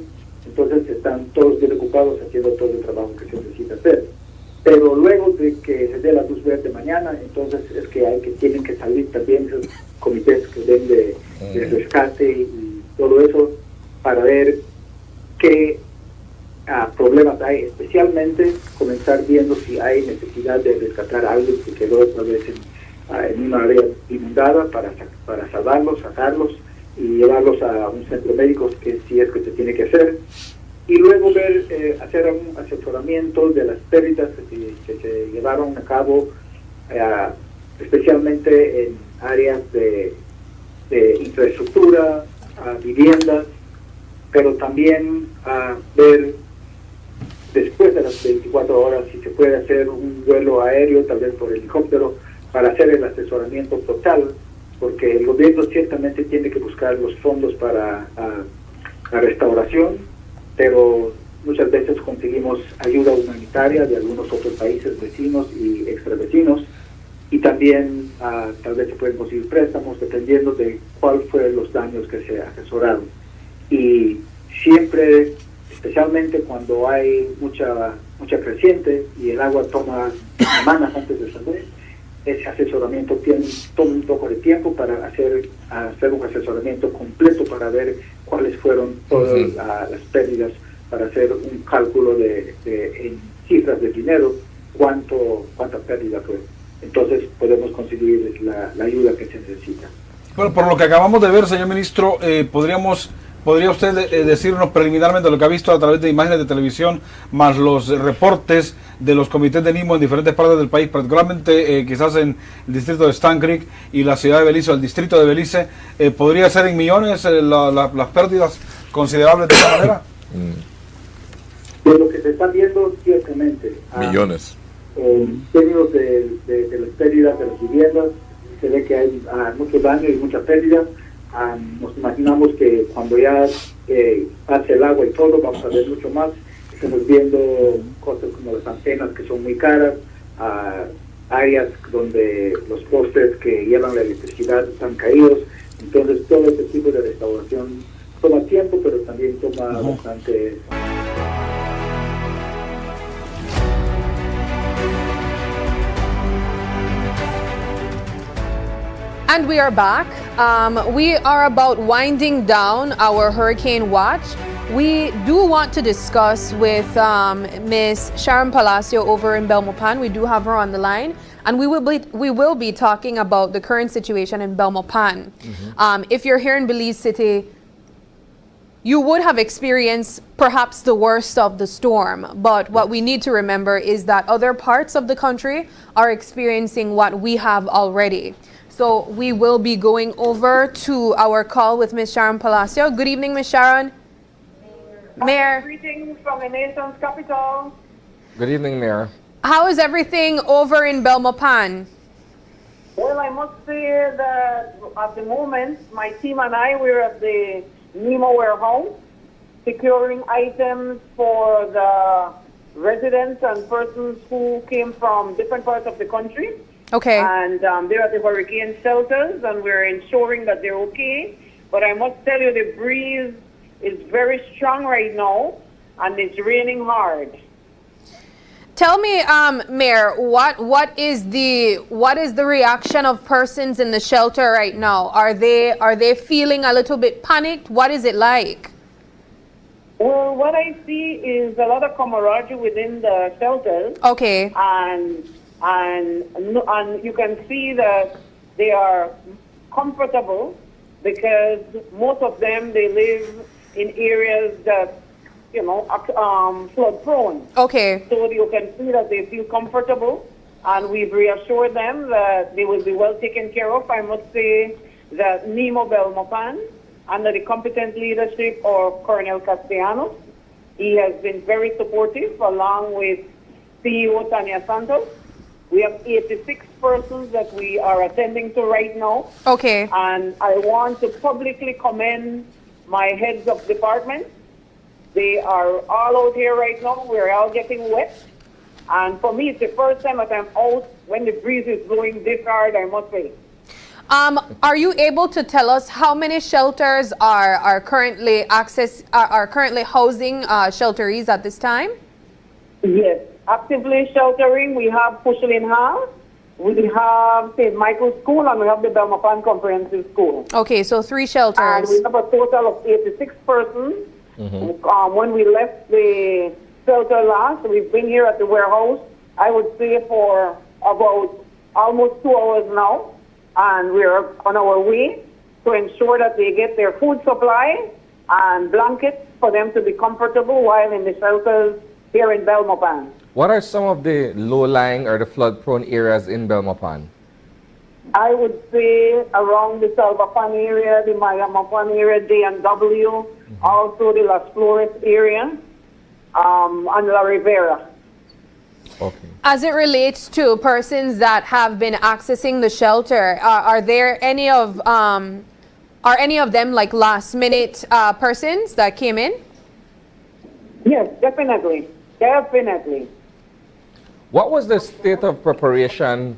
Entonces están todos bien ocupados haciendo todo el trabajo que se necesita hacer. Pero luego de que se dé la luz verde mañana, entonces es que tienen que salir también esos comités que den de rescate y todo eso para ver qué problemas hay, especialmente comenzar viendo si hay necesidad de rescatar a alguien que quedó otra vez en una área inundada para salvarlos, sacarlos y llevarlos a un centro médico que si es que se tiene que hacer. Y luego hacer un asesoramiento de las pérdidas que se llevaron a cabo, especialmente en áreas de infraestructura, viviendas, pero también ver después de las 24 horas si se puede hacer un vuelo aéreo, tal vez por helicóptero, para hacer el asesoramiento total, porque el gobierno ciertamente tiene que buscar los fondos para la restauración, pero muchas veces conseguimos ayuda humanitaria de algunos otros países vecinos y extravecinos, y también tal vez se pueden conseguir préstamos dependiendo de cuál fueron los daños que se asesoraron. Y siempre, especialmente cuando hay mucha creciente y el agua toma semanas antes de salir, ese asesoramiento toma un poco de tiempo para hacer un asesoramiento completo para ver cuáles fueron todas las pérdidas, para hacer un cálculo en cifras de dinero, cuánta pérdida fue. Entonces podemos conseguir la ayuda que se necesita. Bueno, por lo que acabamos de ver, señor ministro, ¿podría usted decirnos preliminarmente lo que ha visto a través de imágenes de televisión, más los reportes de los comités de NIMO en diferentes partes del país, particularmente quizás en el distrito de Stan Creek y la ciudad de Belice o el distrito de Belice? ¿Podría ser en millones las pérdidas considerables de esta manera? De lo que se está viendo, ciertamente. Millones. En términos de las pérdidas de las viviendas, se ve que hay mucho daño y mucha pérdida. Nos imaginamos que cuando ya pase el agua y todo, vamos a ver mucho más. estamos viendo cosas como las antenas que son muy caras, áreas donde los postes que llevan la electricidad están caídos. Entonces todo este tipo de restauración toma tiempo, pero también toma bastante. And we are back. We are about winding down our hurricane watch. We do want to discuss with Miss Sharon Palacio over in Belmopan. We do have her on the line, and we will be talking about the current situation in Belmopan. If you're here in Belize City, you would have experienced perhaps the worst of the storm, but what we need to remember is that other parts of the country are experiencing what we have already. So we will be going over to our call with Ms. Sharon Palacio. Good evening, Ms. Sharon. Mayor. Greetings from the nation's capital. Good evening, Mayor. How is everything over in Belmopan? Well, I must say that at the moment, my team and I were at the Nemo warehouse securing items for the residents and persons who came from different parts of the country. Okay. And they're at the hurricane shelters, and we're ensuring that they're okay. But I must tell you, the breeze is very strong right now, and it's raining hard. Tell me, Mayor, what is the reaction of persons in the shelter right now? Are they feeling a little bit panicked? What is it like? Well, what I see is a lot of camaraderie within the shelters. Okay. And you can see that they are comfortable because most of them, they live in areas that, flood prone. Okay. So you can see that they feel comfortable, and we've reassured them that they will be well taken care of. I must say that Nemo Belmopan, under the competent leadership of Colonel Castellanos, he has been very supportive, along with CEO Tanya Santos. We have 86 persons that we are attending to right now. Okay. And I want to publicly commend my heads of department. They are all out here right now. We're all getting wet. And for me, it's the first time that I'm out when the breeze is blowing this hard, I must say. Are you able to tell us how many shelters are currently housing shelterees at this time? Yes. Actively sheltering, we have Pushlin House, we have St. Michael's School, and we have the Belmopan Comprehensive School. Okay, so 3 shelters. And we have a total of 86 persons. When we left the shelter last, we've been here at the warehouse, I would say, for about almost 2 hours now. And we're on our way to ensure that they get their food supply and blankets for them to be comfortable while in the shelters here in Belmopan. What are some of the low-lying or the flood-prone areas in Belmopan? I would say around the Salvapan area, the Mayamapan area, D&W, also the Las Flores area, and La Rivera. Okay. As it relates to persons that have been accessing the shelter, are any of them like last-minute persons that came in? Yes, definitely. Definitely. What was the state of preparation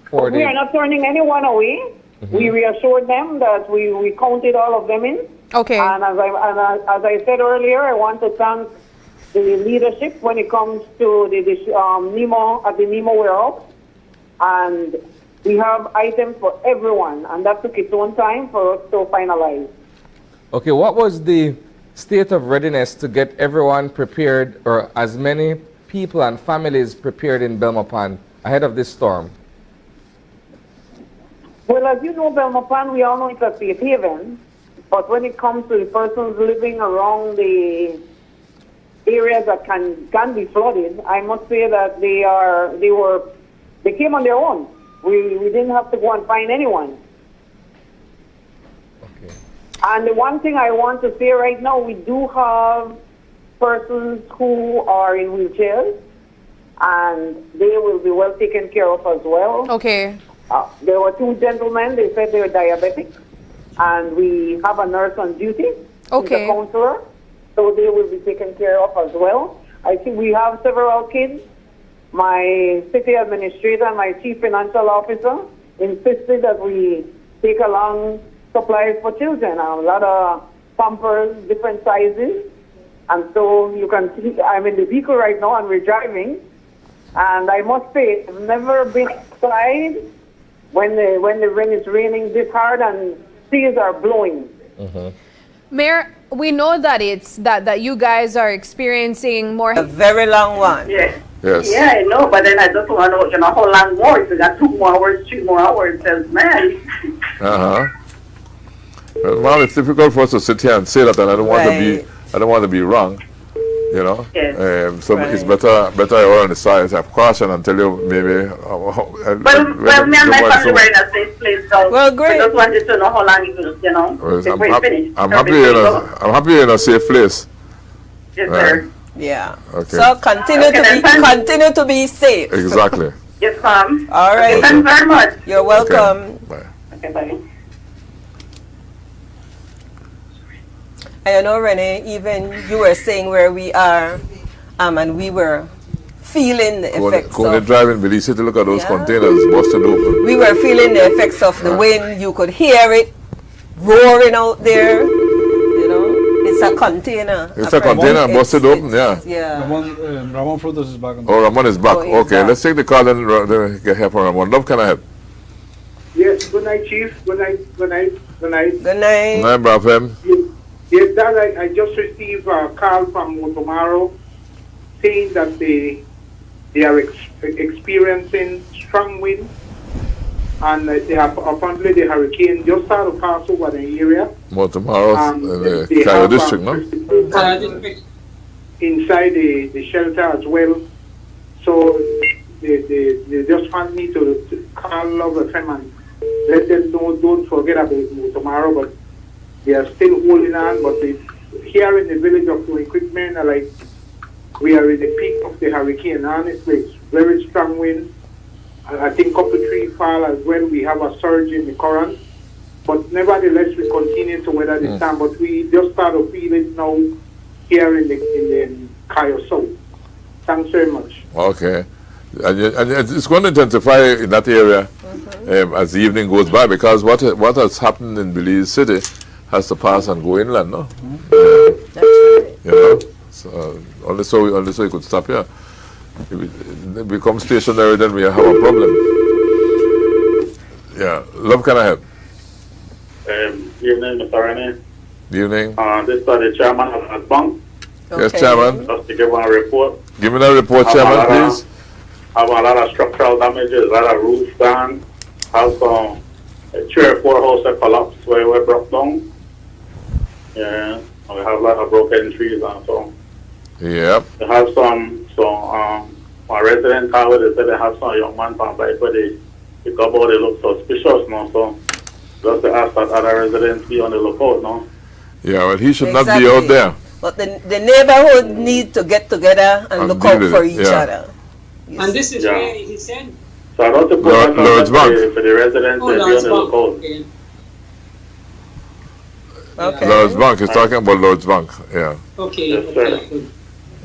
for We are not turning anyone away. We reassured them that we counted all of them in. Okay. And as I said earlier, I want to thank the leadership when it comes to the Nemo at the Nemo warehouse. And we have items for everyone, and that took its own time for us to finalize. Okay, what was the state of readiness to get everyone prepared, or as many people and families prepared in Belmopan ahead of this storm? Well, as you know, Belmopan, we all know it's a safe haven. But when it comes to the persons living around the areas that can be flooded, I must say that they came on their own. We didn't have to go and find anyone. Okay. And the one thing I want to say right now, we do have persons who are in wheelchairs, and they will be well taken care of as well. Okay. There were 2 gentlemen, they said they were diabetic, and we have a nurse on duty, okay, the counselor, so they will be taken care of as well. I think we have several kids. My city administrator and my chief financial officer insisted that we take along supplies for children. A lot of Pampers, different sizes. And so you can see, I'm in the vehicle right now and we're driving. And I must say, I've never been outside when the rain is raining this hard and trees are blowing. Mayor, we know that it's that you guys are experiencing more. A very long one. Yes. Yes. Yeah, I know, but then I just want to know, how long more? If we got 2 more hours, 3 more hours, says, man. Well, it's difficult for us to sit here and say that, and I don't want to be wrong. You know, Yes. so it's better err on the side of caution and tell you maybe. Well, me and my family were in a safe place, so well, great. I just wanted to know how long it will, before it's finished. I'm happy you're in a safe place. Yes, sir. Yeah. Okay. So continue to be safe. Exactly. Yes, ma'am. All right. Okay, thanks very much. You're welcome. Okay. Bye. Okay, bye. I know, Renee, even you were saying where we are, and we were feeling the effects Going of... driving Belize City, look at those containers busted open. We were feeling the effects of the wind. You could hear it roaring out there. You know, it's a container. It's a container busted open, yeah. Yeah. Ramon Frutos is back. Oh, Ramon is back. he's Okay, back. let's take the call and get help from Ramon. Love, can I help? Yes, good night, Chief. Good night, good night, good night. Good night. Good night, Brafem. Yes, Dad, I just received a call from Motomaro saying that they are experiencing strong winds and they have apparently the hurricane just started to pass over the area. More tomorrow in the they Cairo have, district, no? Inside the shelter as well. So they just want me to call Love FM and let them know, don't forget about tomorrow, but they are still holding on. But here in the village of New Equipment, like we are in the peak of the hurricane. Honestly, it's very strong wind. I think couple trees fall as well. We have a surge in the current. But nevertheless, we continue to weather the storm. But we just start to feel it now here in the Cairo South. Thanks very much. Okay. And it's going to intensify in that area as the evening goes by, because what has happened in Belize City has to pass and go inland, no? That's right. You know? So, only so you could stop here. If it becomes stationary, then we have a problem. Yeah. Love, can I help? Evening, Mr. Rennie. Evening. This is the chairman of the bank. Yes, Chairman. Just to give one report. Give me that report, Chairman, please. Have a lot of structural damages, a lot of roof down. Have some 3 or 4 houses that collapsed where we broke down. Yeah, and we have a lot of broken trees and so. Yep. They have my resident called, they said they have some young man from bike where they go about, they look suspicious now, so just to ask that other residents be on the lookout now. Yeah, well, he should not be out there. But the neighborhood need to get together and look out for each other. And this is where he said. So I want to put that Lord's Bank. for the residents to be on the lookout. Okay. Lord's Bank, he's talking about Lord's Bank, yeah. Okay. Yes, sir. Good.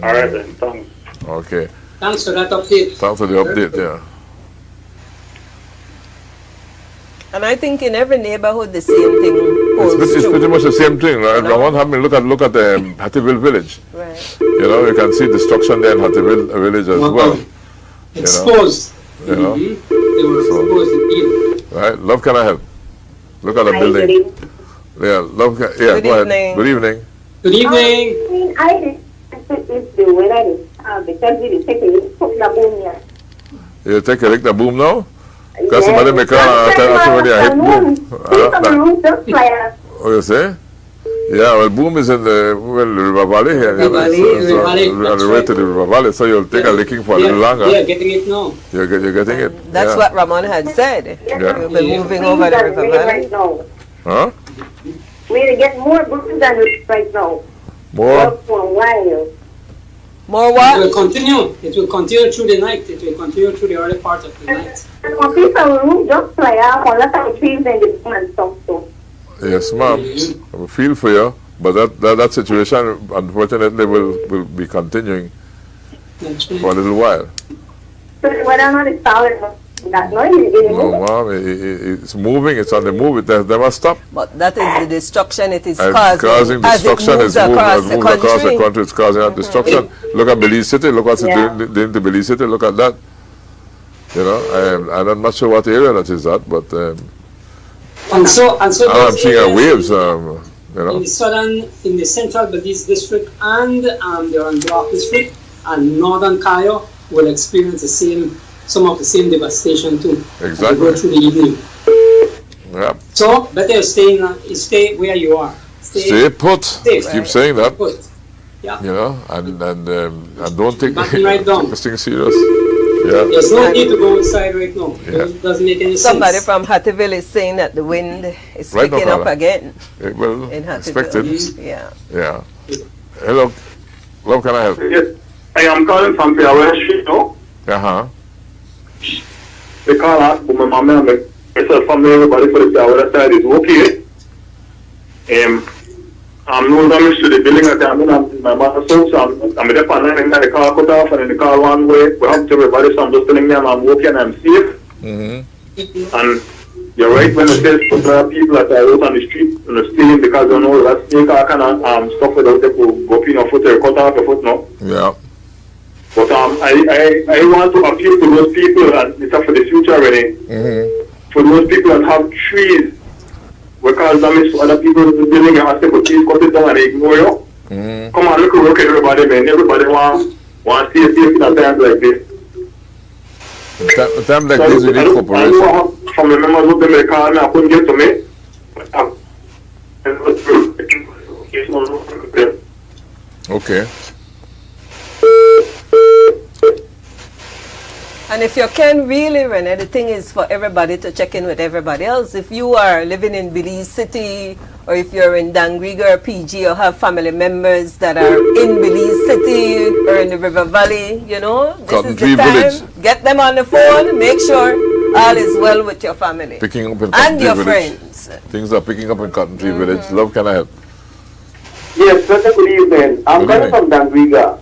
All right then, thanks. Okay. Thanks for that update. Thanks for the update, yeah. And I think in every neighborhood the same thing holds It's true. pretty much the same thing. Right? I want to have me look at Hattieville village. Right. You know, you can see destruction there in Hattieville village as well. Exposed. You know? They were exposed indeed. Right? Love, can I help? Look at the building. Yeah, Love, go ahead. Good evening. Good evening. I if the weather is because we take a boom here. You take a lick the boom now? Because somebody may call and tell us when you hit boom. Oh, you say? Yeah, well, boom is in the River Valley here. River Valley, on the way to the River Valley, so you'll take a licking for a little longer. Yeah, getting it now. You're getting it? That's what Ramon had said. Yeah. We'll be moving over the River Valley. Huh? We'll get more booms than right now. More? For a while. More what? It will continue. It will continue through the night. It will continue through the early part of the night. And when people roof just fly out, unless I trees in the boom and stuff so. Yes, ma'am. I feel for you, but that situation, unfortunately, will be continuing. for a little while. So whether or not it's solid, that noise, No, ma'am, it's moving, it's on the move, it has never stopped. But that is the destruction it is It's causing as it destruction, moves it's across the across the country. country, it's causing destruction. Look at Belize City, look what's doing to Belize City, look at that. You know, and I'm not sure what area that is at, but and so I'm those seeing areas waves, you know. in the central Belize district and the Oran Block district and northern Cayo will experience some of the same devastation too. Exactly. As they go through the evening. Yeah. So better stay where you are. Stay put. Keep saying that. Put. Yeah. You know, and don't take right down. this thing serious. Yeah. There's no need to go inside right now. Yeah. It doesn't make any Somebody sense. from Hattieville is saying that the wind is Right now, picking up Carla. again. Well, in expected. Hattieville. Yeah. Yeah. Hello. Hello, can I help? Yes, I am calling from Piaware Street now. Uh-huh. They call out for my mom and myself, family, everybody for the Piaware side is okay. I'm no damage to the building that I'm in my mother's house. I'm there for 9 and the car cut off and then the car one way. We have to everybody, so I'm just telling them I'm okay and I'm safe. Mm-hmm. And you're right when it says there are people that are out on the street and are stealing because they know that snake kind of stuff without they could go up in your foot or cut off your foot, no? Yeah. But I want to appeal to those people, and it's for the future already, for those people that have trees, we cause damage to other people's building and ask them to please cut it down and they ignore you. Come on, look at everybody, man. Everybody wants to stay safe in a time like this. A time like this, we need cooperation. From the members of them, they call me, I couldn't get to me. Okay. And if you can really, Rene, the thing is for everybody to check in with everybody else. If you are living in Belize City, or if you're in Dangriga or PG, or have family members that are in Belize City or in the River Valley, you know, this is the time. Village. Get them on the phone, make sure all is well with your family. Picking up in and Cotton your Tree Village. friends. Things are picking up in Cotton Tree Village. Love, can I help? Yes, good evening. I'm calling from Dangriga.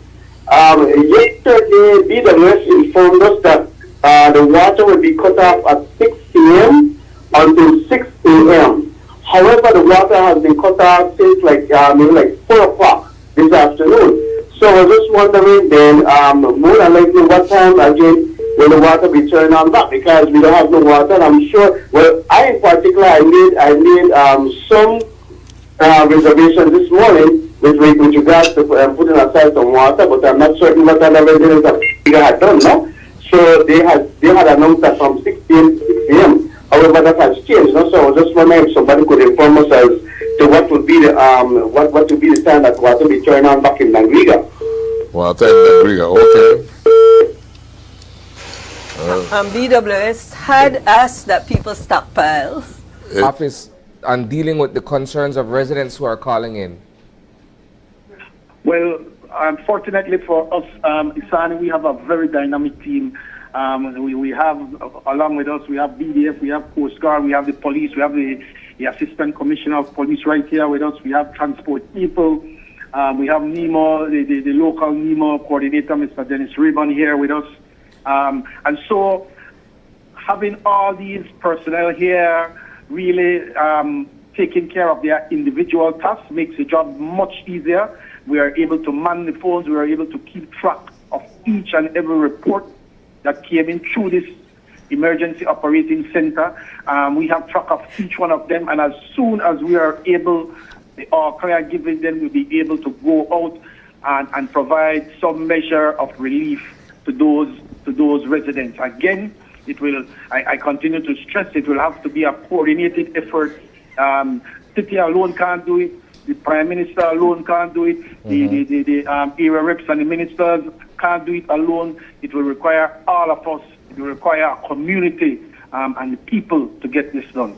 Yesterday, BWS informed us that the water will be cut off at 6 p.m. until 6 a.m. However, the water has been cut off since maybe 4 o'clock this afternoon. So I was just wondering then, more than likely, what time again will the water be turned on back? Because we don't have no water, and I'm sure, well, I in particular, I made some reservations this morning with regards to putting aside some water, but I'm not certain what other residents had done, no? So they had announced that from 6 p.m. to 6 p.m. However, that has changed, no? So I was just wondering if somebody could inform us as to what would be the what would be the time that water will be turned on back in Dangriga. Water in Dangriga, okay. BWS had asked that people stockpile. Office and dealing with the concerns of residents who are calling in. Well, unfortunately for us, Isani, we have a very dynamic team. We have, along with us, we have BDF, we have Coast Guard, we have the police, we have the Assistant Commissioner of Police right here with us. We have transport people. We have NEMO, the local NEMO coordinator, Mr. Dennis Ribbon, here with us. And so having all these personnel here really taking care of their individual tasks makes the job much easier. We are able to man the phones. We are able to keep track of each and every report that came in through this emergency operating center. We have track of each one of them, and as soon as we are able, or clear given, then we'll be able to go out and provide some measure of relief to those residents. Again, it will. I continue to stress it will have to be a coordinated effort. City alone can't do it. The Prime Minister alone can't do it. The area reps and the ministers can't do it alone. It will require all of us. It will require a community and the people to get this done.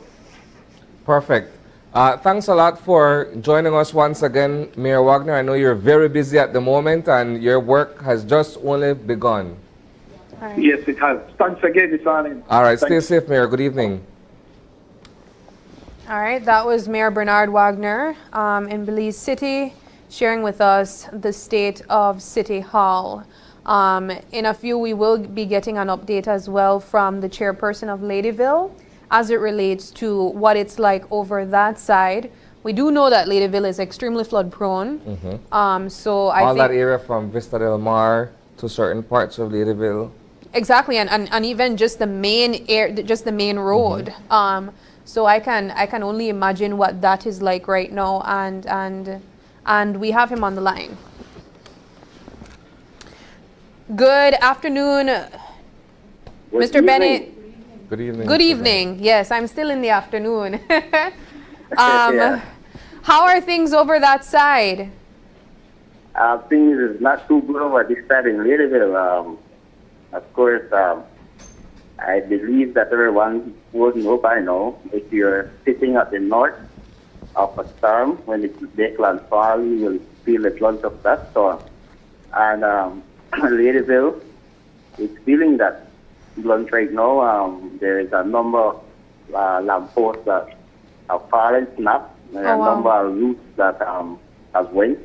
Perfect. Thanks a lot for joining us once again, Mayor Wagner. I know you're very busy at the moment and your work has just only begun. Right. Yes, it has. Thanks again, Isani. All right, stay safe, Mayor. Good evening. All right, that was Mayor Bernard Wagner in Belize City, sharing with us the state of City Hall. In a few, we will be getting an update as well from the chairperson of Ladyville as it relates to what it's like over that side. We do know that Ladyville is extremely flood prone. So I all think that area from Vista Del Mar to certain parts of Ladyville. exactly, and even just the main just the main road. So I can only imagine what that is like right now, and we have him on the line. Good afternoon, Mr. Bennett. Good evening. Good evening. Yes, I'm still in the afternoon. Yeah. How are things over that side? Things is not too good over this side in Ladyville. Of course, I believe that everyone would know by now, if you're sitting at the north of a storm, when it make landfall, you will feel the brunt of that storm. And Ladyville is feeling that blunt right now. There is a number of lampposts that have fallen, snapped. There are a number of roofs that have went,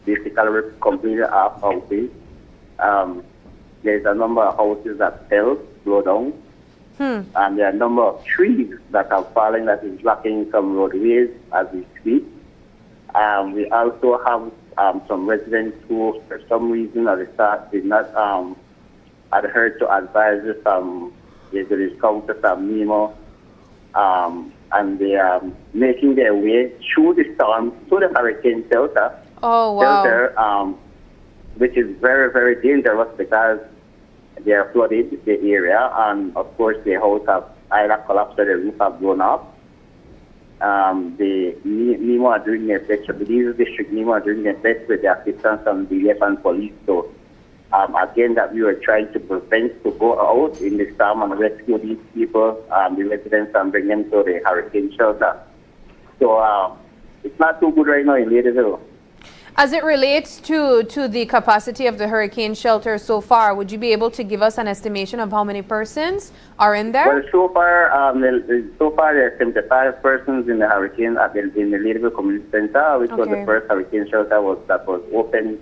basically completely off houses. There's a number of houses that fell, blow down. And there are a number of trees that have fallen that is blocking some roadways as we speak. We also have some residents who, for some reason at the start, did not adhere to advices from the discounter from NEMO, and they are making their way through the storm to the hurricane shelter. Oh, wow. Shelter, which is very, very dangerous because they are flooded the area, and of course the house have either collapsed or the roof have blown up. The NEMO are doing their best. The Belize district NEMO are doing their best with the assistance from BF and police. So again, that we were trying to prevent to go out in the storm and rescue these people, the residents, and bring them to the hurricane shelter. So it's not too good right now in Ladyville. As it relates to the capacity of the hurricane shelter so far, would you be able to give us an estimation of how many persons are in there? Well, so far there are 75 persons in the hurricane in the Ladyville Community Center, which was the first hurricane shelter that was open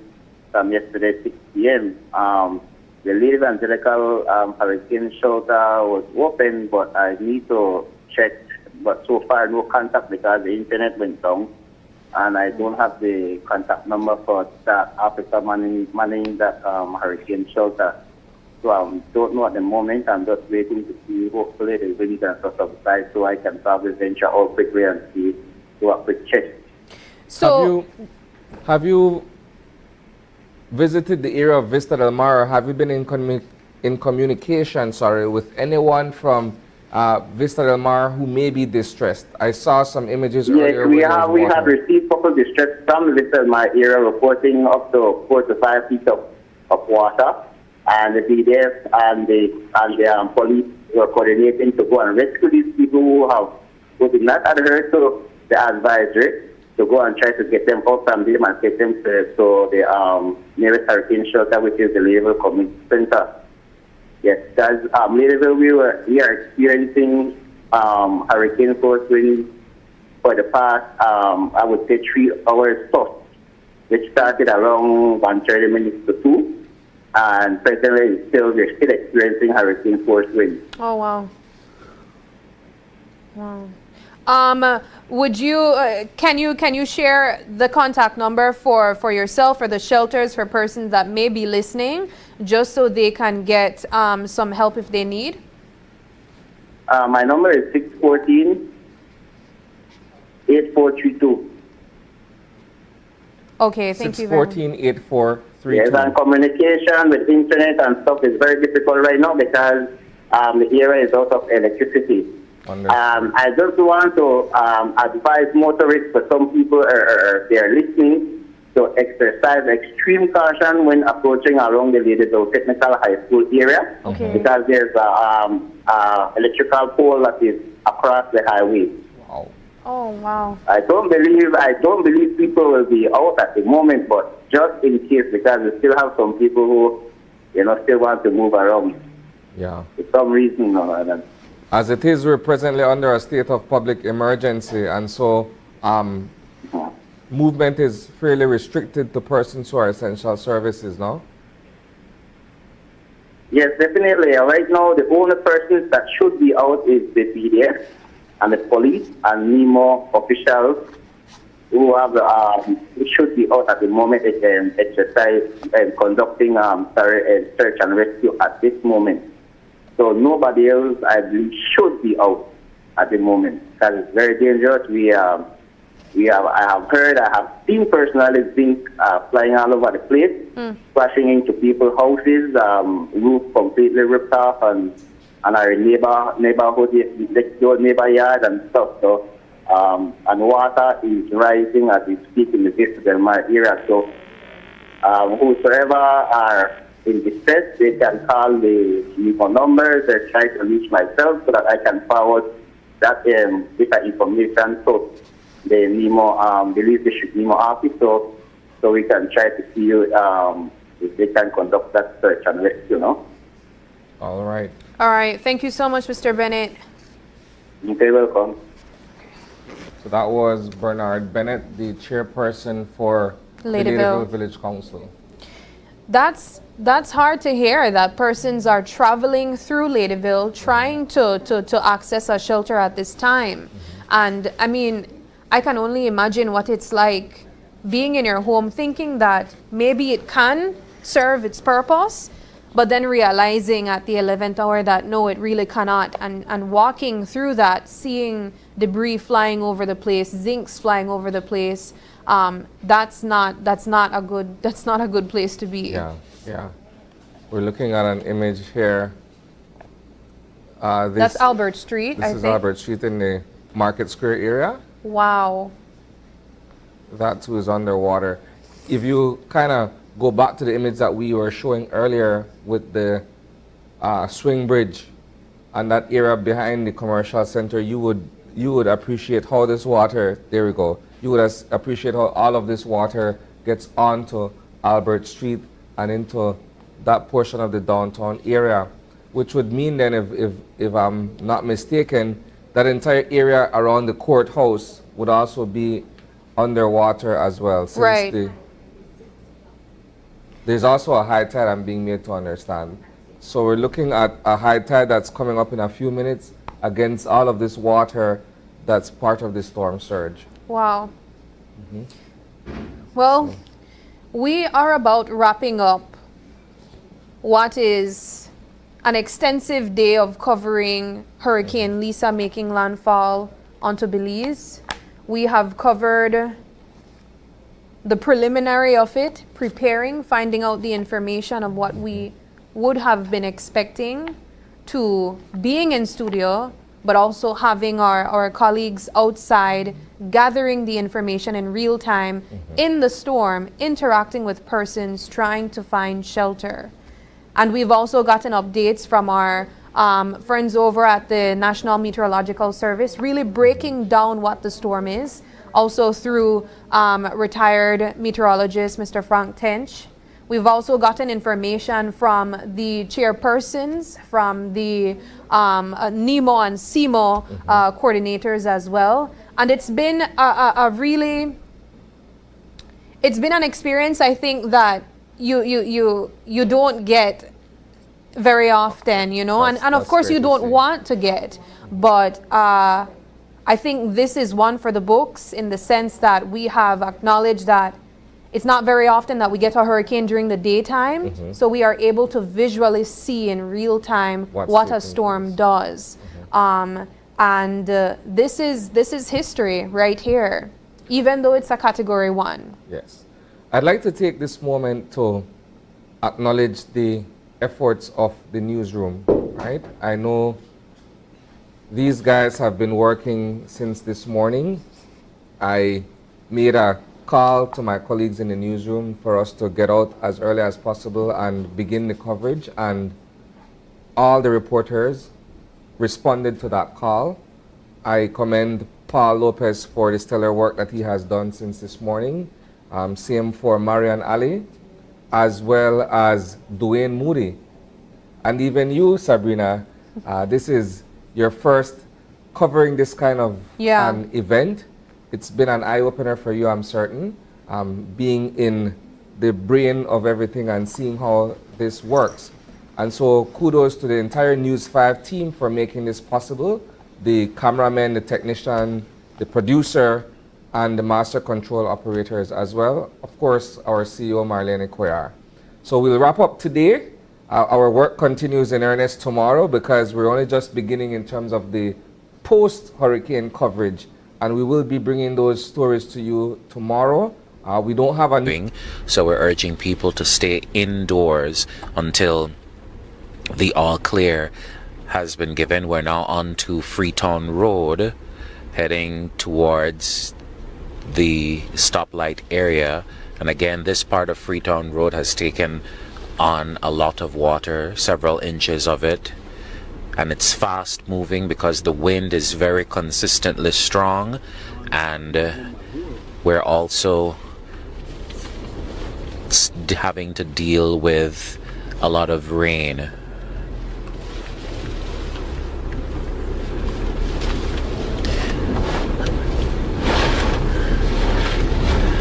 yesterday 6 p.m. The Ladyville Angelical Hurricane Shelter was open, but I need to check. But so far, no contact because the internet went down. And I don't have the contact number for that officer manning that hurricane shelter. So I don't know at the moment. I'm just waiting to see, hopefully the wind can subside so I can probably venture out quickly and do a quick check. So have you visited the area of Vista Del Mar, or have you been in communication, with anyone from Vista Del Mar who may be distressed? I saw some images earlier. Yes, we have received couple distress from Vista Del Mar area reporting up to 4 to 5 feet of water, and the BDF and the police were coordinating to go and rescue these people who did not adhere to the advisory, to go and try to get them out from them and take them to the nearest hurricane shelter, which is the Ladyville Community Center. Yes, because Ladyville, we are experiencing hurricane force winds for the past, I would say, 3 hours plus, which started around 1:30 minutes to 2, and presently we're still experiencing hurricane force winds. Oh, wow. Wow. Would you, can you share the contact number for yourself or the shelters for persons that may be listening, just so they can get some help if they need? My number is 614-8432. Okay, thank you very much. 614-8432. Yes, and communication with internet and stuff is very difficult right now because the area is out of electricity. I just want to advise motorists, for some people they are listening, to exercise extreme caution when approaching along the Ladyville Technical High School area, because there's a electrical pole that is across the highway. Wow. Oh, wow. I don't believe people will be out at the moment, but just in case, because we still have some people who, still want to move around. Yeah. For some reason, As it is, we're presently under a state of public emergency, and so movement is fairly restricted to persons who are essential services, no? Yes, definitely. Right now, the only persons that should be out is the BDF and the police and NEMO officials who have who should be out at the moment exercise and conducting search and rescue at this moment. So nobody else, I believe, should be out at the moment because it's very dangerous. I have heard, I have seen personally things flying all over the place, crashing into people's houses, roof completely ripped off, and our neighborhood, next door neighbor yard and stuff. So, and water is rising as we speak in the Vista Del Mar area. So, whosoever are in distress, they can call the phone numbers or try to reach myself so that I can forward that bit of information to the NEMO, Belize District NEMO office, so we can try to see if they can conduct that search and rescue, All right. All right. Thank you so much, Mr. Bennett. Okay, welcome. So that was Bernard Bennett, the chairperson for the Ladyville Village Council. That's hard to hear, that persons are traveling through Ladyville trying to access a shelter at this time. And I mean, I can only imagine what it's like being in your home thinking that maybe it can serve its purpose, but then realizing at the 11th hour that no, it really cannot, and walking through that, seeing debris flying over the place, zincs flying over the place, that's not a good place to be. Yeah. We're looking at an image here. That's Albert Street, This is Albert Street in the Market Square area. Wow. That too is underwater. If you kind of go back to the image that we were showing earlier with the swing bridge and that area behind the commercial center, you would appreciate how this water, there we go, you would appreciate how all of this water gets onto Albert Street and into that portion of the downtown area, which would mean then, if I'm not mistaken, that entire area around the courthouse would also be underwater as well. Since right. There's also a high tide, I'm being made to understand. So we're looking at a high tide that's coming up in a few minutes against all of this water that's part of the storm surge. Wow. Well, we are about wrapping up what is an extensive day of covering Hurricane Lisa making landfall onto Belize. We have covered the preliminary of it, preparing, finding out the information of what we would have been expecting, to being in studio, but also having our colleagues outside gathering the information in real time in the storm, interacting with persons trying to find shelter. And we've also gotten updates from our friends over at the National Meteorological Service, really breaking down what the storm is, also through retired meteorologist Mr. Frank Tench. We've also gotten information from the chairpersons, from the NEMO and CMO coordinators as well. And it's been it's been an experience, I think, that you don't get very often, and of course you don't want to get, but I think this is one for the books, in the sense that we have acknowledged that it's not very often that we get a hurricane during the daytime, so we are able to visually see in real time what a storm does. And this is history right here, even though it's a Category 1. Yes. I'd like to take this moment to acknowledge the efforts of the newsroom, right? I know these guys have been working since this morning. I made a call to my colleagues in the newsroom for us to get out as early as possible and begin the coverage, and all the reporters responded to that call. I commend Paul Lopez for the stellar work that he has done since this morning. Same for Marian Ali, as well as Dwayne Moody. And even you, Sabrina, this is your first covering this kind of an event. It's been an eye-opener for you, I'm certain, being in the brain of everything and seeing how this works. And so kudos to the entire News 5 team for making this possible. The cameraman, the technician, the producer, and the master control operators as well. Of course, our CEO, Marlene Koyar. So we'll wrap up today. Our work continues in earnest tomorrow because we're only just beginning in terms of the post-hurricane coverage. And we will be bringing those stories to you tomorrow. We don't have a... So we're urging people to stay indoors until the all clear has been given. We're now on to Freetown Road, heading towards the stoplight area. And again, this part of Freetown Road has taken on a lot of water, several inches of it. And it's fast moving because the wind is very consistently strong, and we're also having to deal with a lot of rain.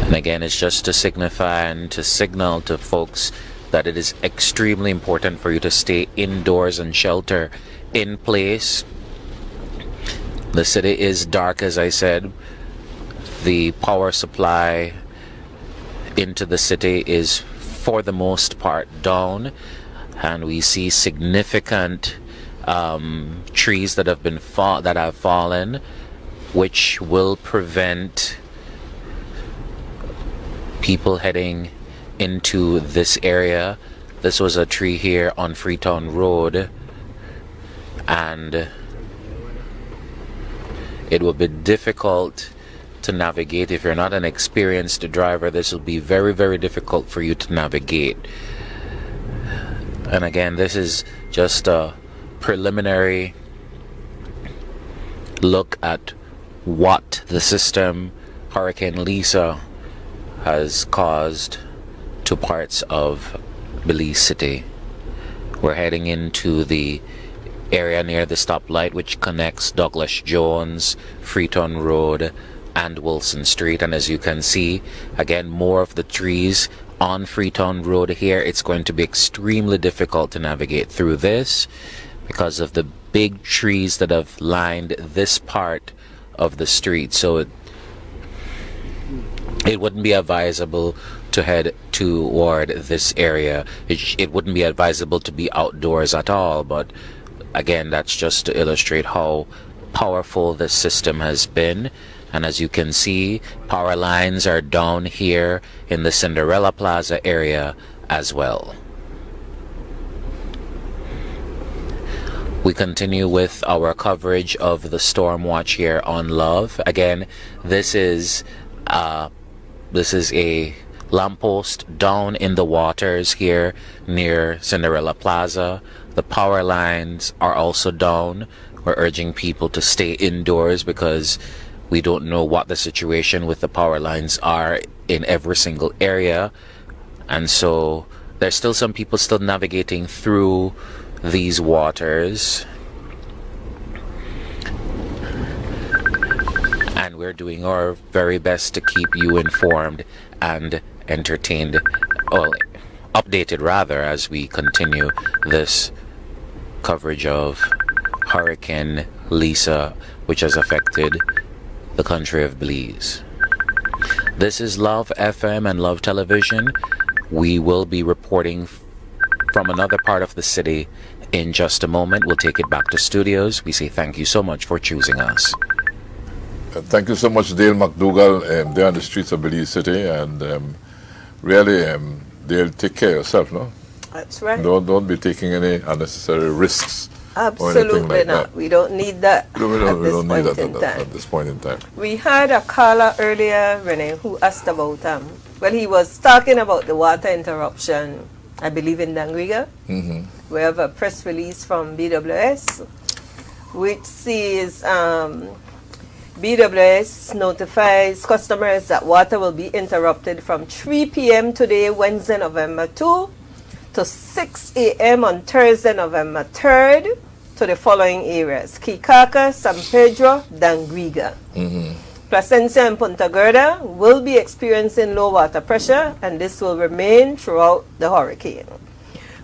And again, it's just to signify and to signal to folks that it is extremely important for you to stay indoors and shelter in place. The city is dark, as I said. The power supply into the city is for the most part down, and we see significant trees that have fallen, which will prevent people heading into this area. This was a tree here on Freetown Road, and it will be difficult to navigate. If you're not an experienced driver, this will be very, very difficult for you to navigate. And again, this is just a preliminary look at what the system Hurricane Lisa has caused to parts of Belize City. We're heading into the area near the stoplight, which connects Douglas Jones, Freetown Road, and Wilson Street. And as you can see, again, more of the trees on Freetown Road here. It's going to be extremely difficult to navigate through this because of the big trees that have lined this part of the street. So it wouldn't be advisable to head toward this area. It wouldn't be advisable to be outdoors at all. But again, that's just to illustrate how powerful this system has been. And as you can see, power lines are down here in the Cinderella Plaza area as well. We continue with our coverage of the storm watch here on Love. Again, this is a lamppost down in the waters here near Cinderella Plaza. The power lines are also down. We're urging people to stay indoors because we don't know what the situation with the power lines are in every single area. And so there's still some people still navigating through these waters. And we're doing our very best to keep you informed and entertained, or updated rather, as we continue this coverage of Hurricane Lisa, which has affected the country of Belize. This is Love FM and Love Television. We will be reporting from another part of the city in just a moment. We'll take it back to studios. We say thank you so much for choosing us. Thank you so much, Dale McDougall. They're on the streets of Belize City, and really, Dale, take care of yourself, no? That's right. Don't be taking any unnecessary risks. Absolutely like not. That. We don't need that We don't need that at this point in time. We had a caller earlier, Renee, who asked about, he was talking about the water interruption, I believe in Dangriga. Mm-hmm. We have a press release from BWS, which says BWS notifies customers that water will be interrupted from 3 p.m. today, Wednesday, November 2, to 6 a.m. on Thursday, November 3rd, to the following areas: Kikaka, San Pedro, Dangriga. Placencia and Punta Gorda will be experiencing low water pressure, and this will remain throughout the hurricane.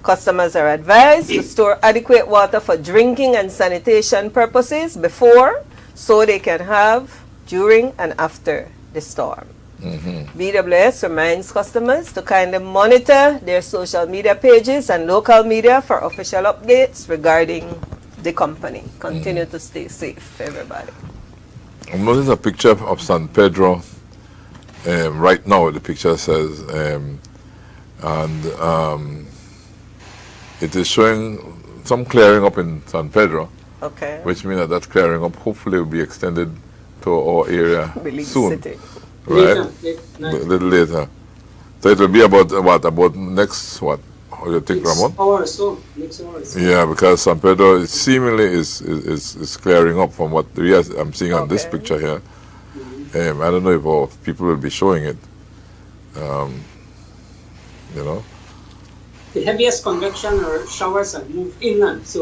Customers are advised to store adequate water for drinking and sanitation purposes before, so they can have during and after the storm. BWS reminds customers to kindly monitor their social media pages and local media for official updates regarding the company. Continue to stay safe, everybody. I'm noticing a picture of San Pedro right now. The picture says, it is showing some clearing up in San Pedro. Okay. Which means that clearing up hopefully will be extended to our area Belize soon. City. Right? Later, A little later. So it will be about what? About next what? How do you think, Ramon? Hour or so. Next hour or so. Yeah, because San Pedro seemingly is clearing up from what I'm seeing on this picture here. I don't know if all people will be showing it. You know. The heaviest convection or showers have moved inland, so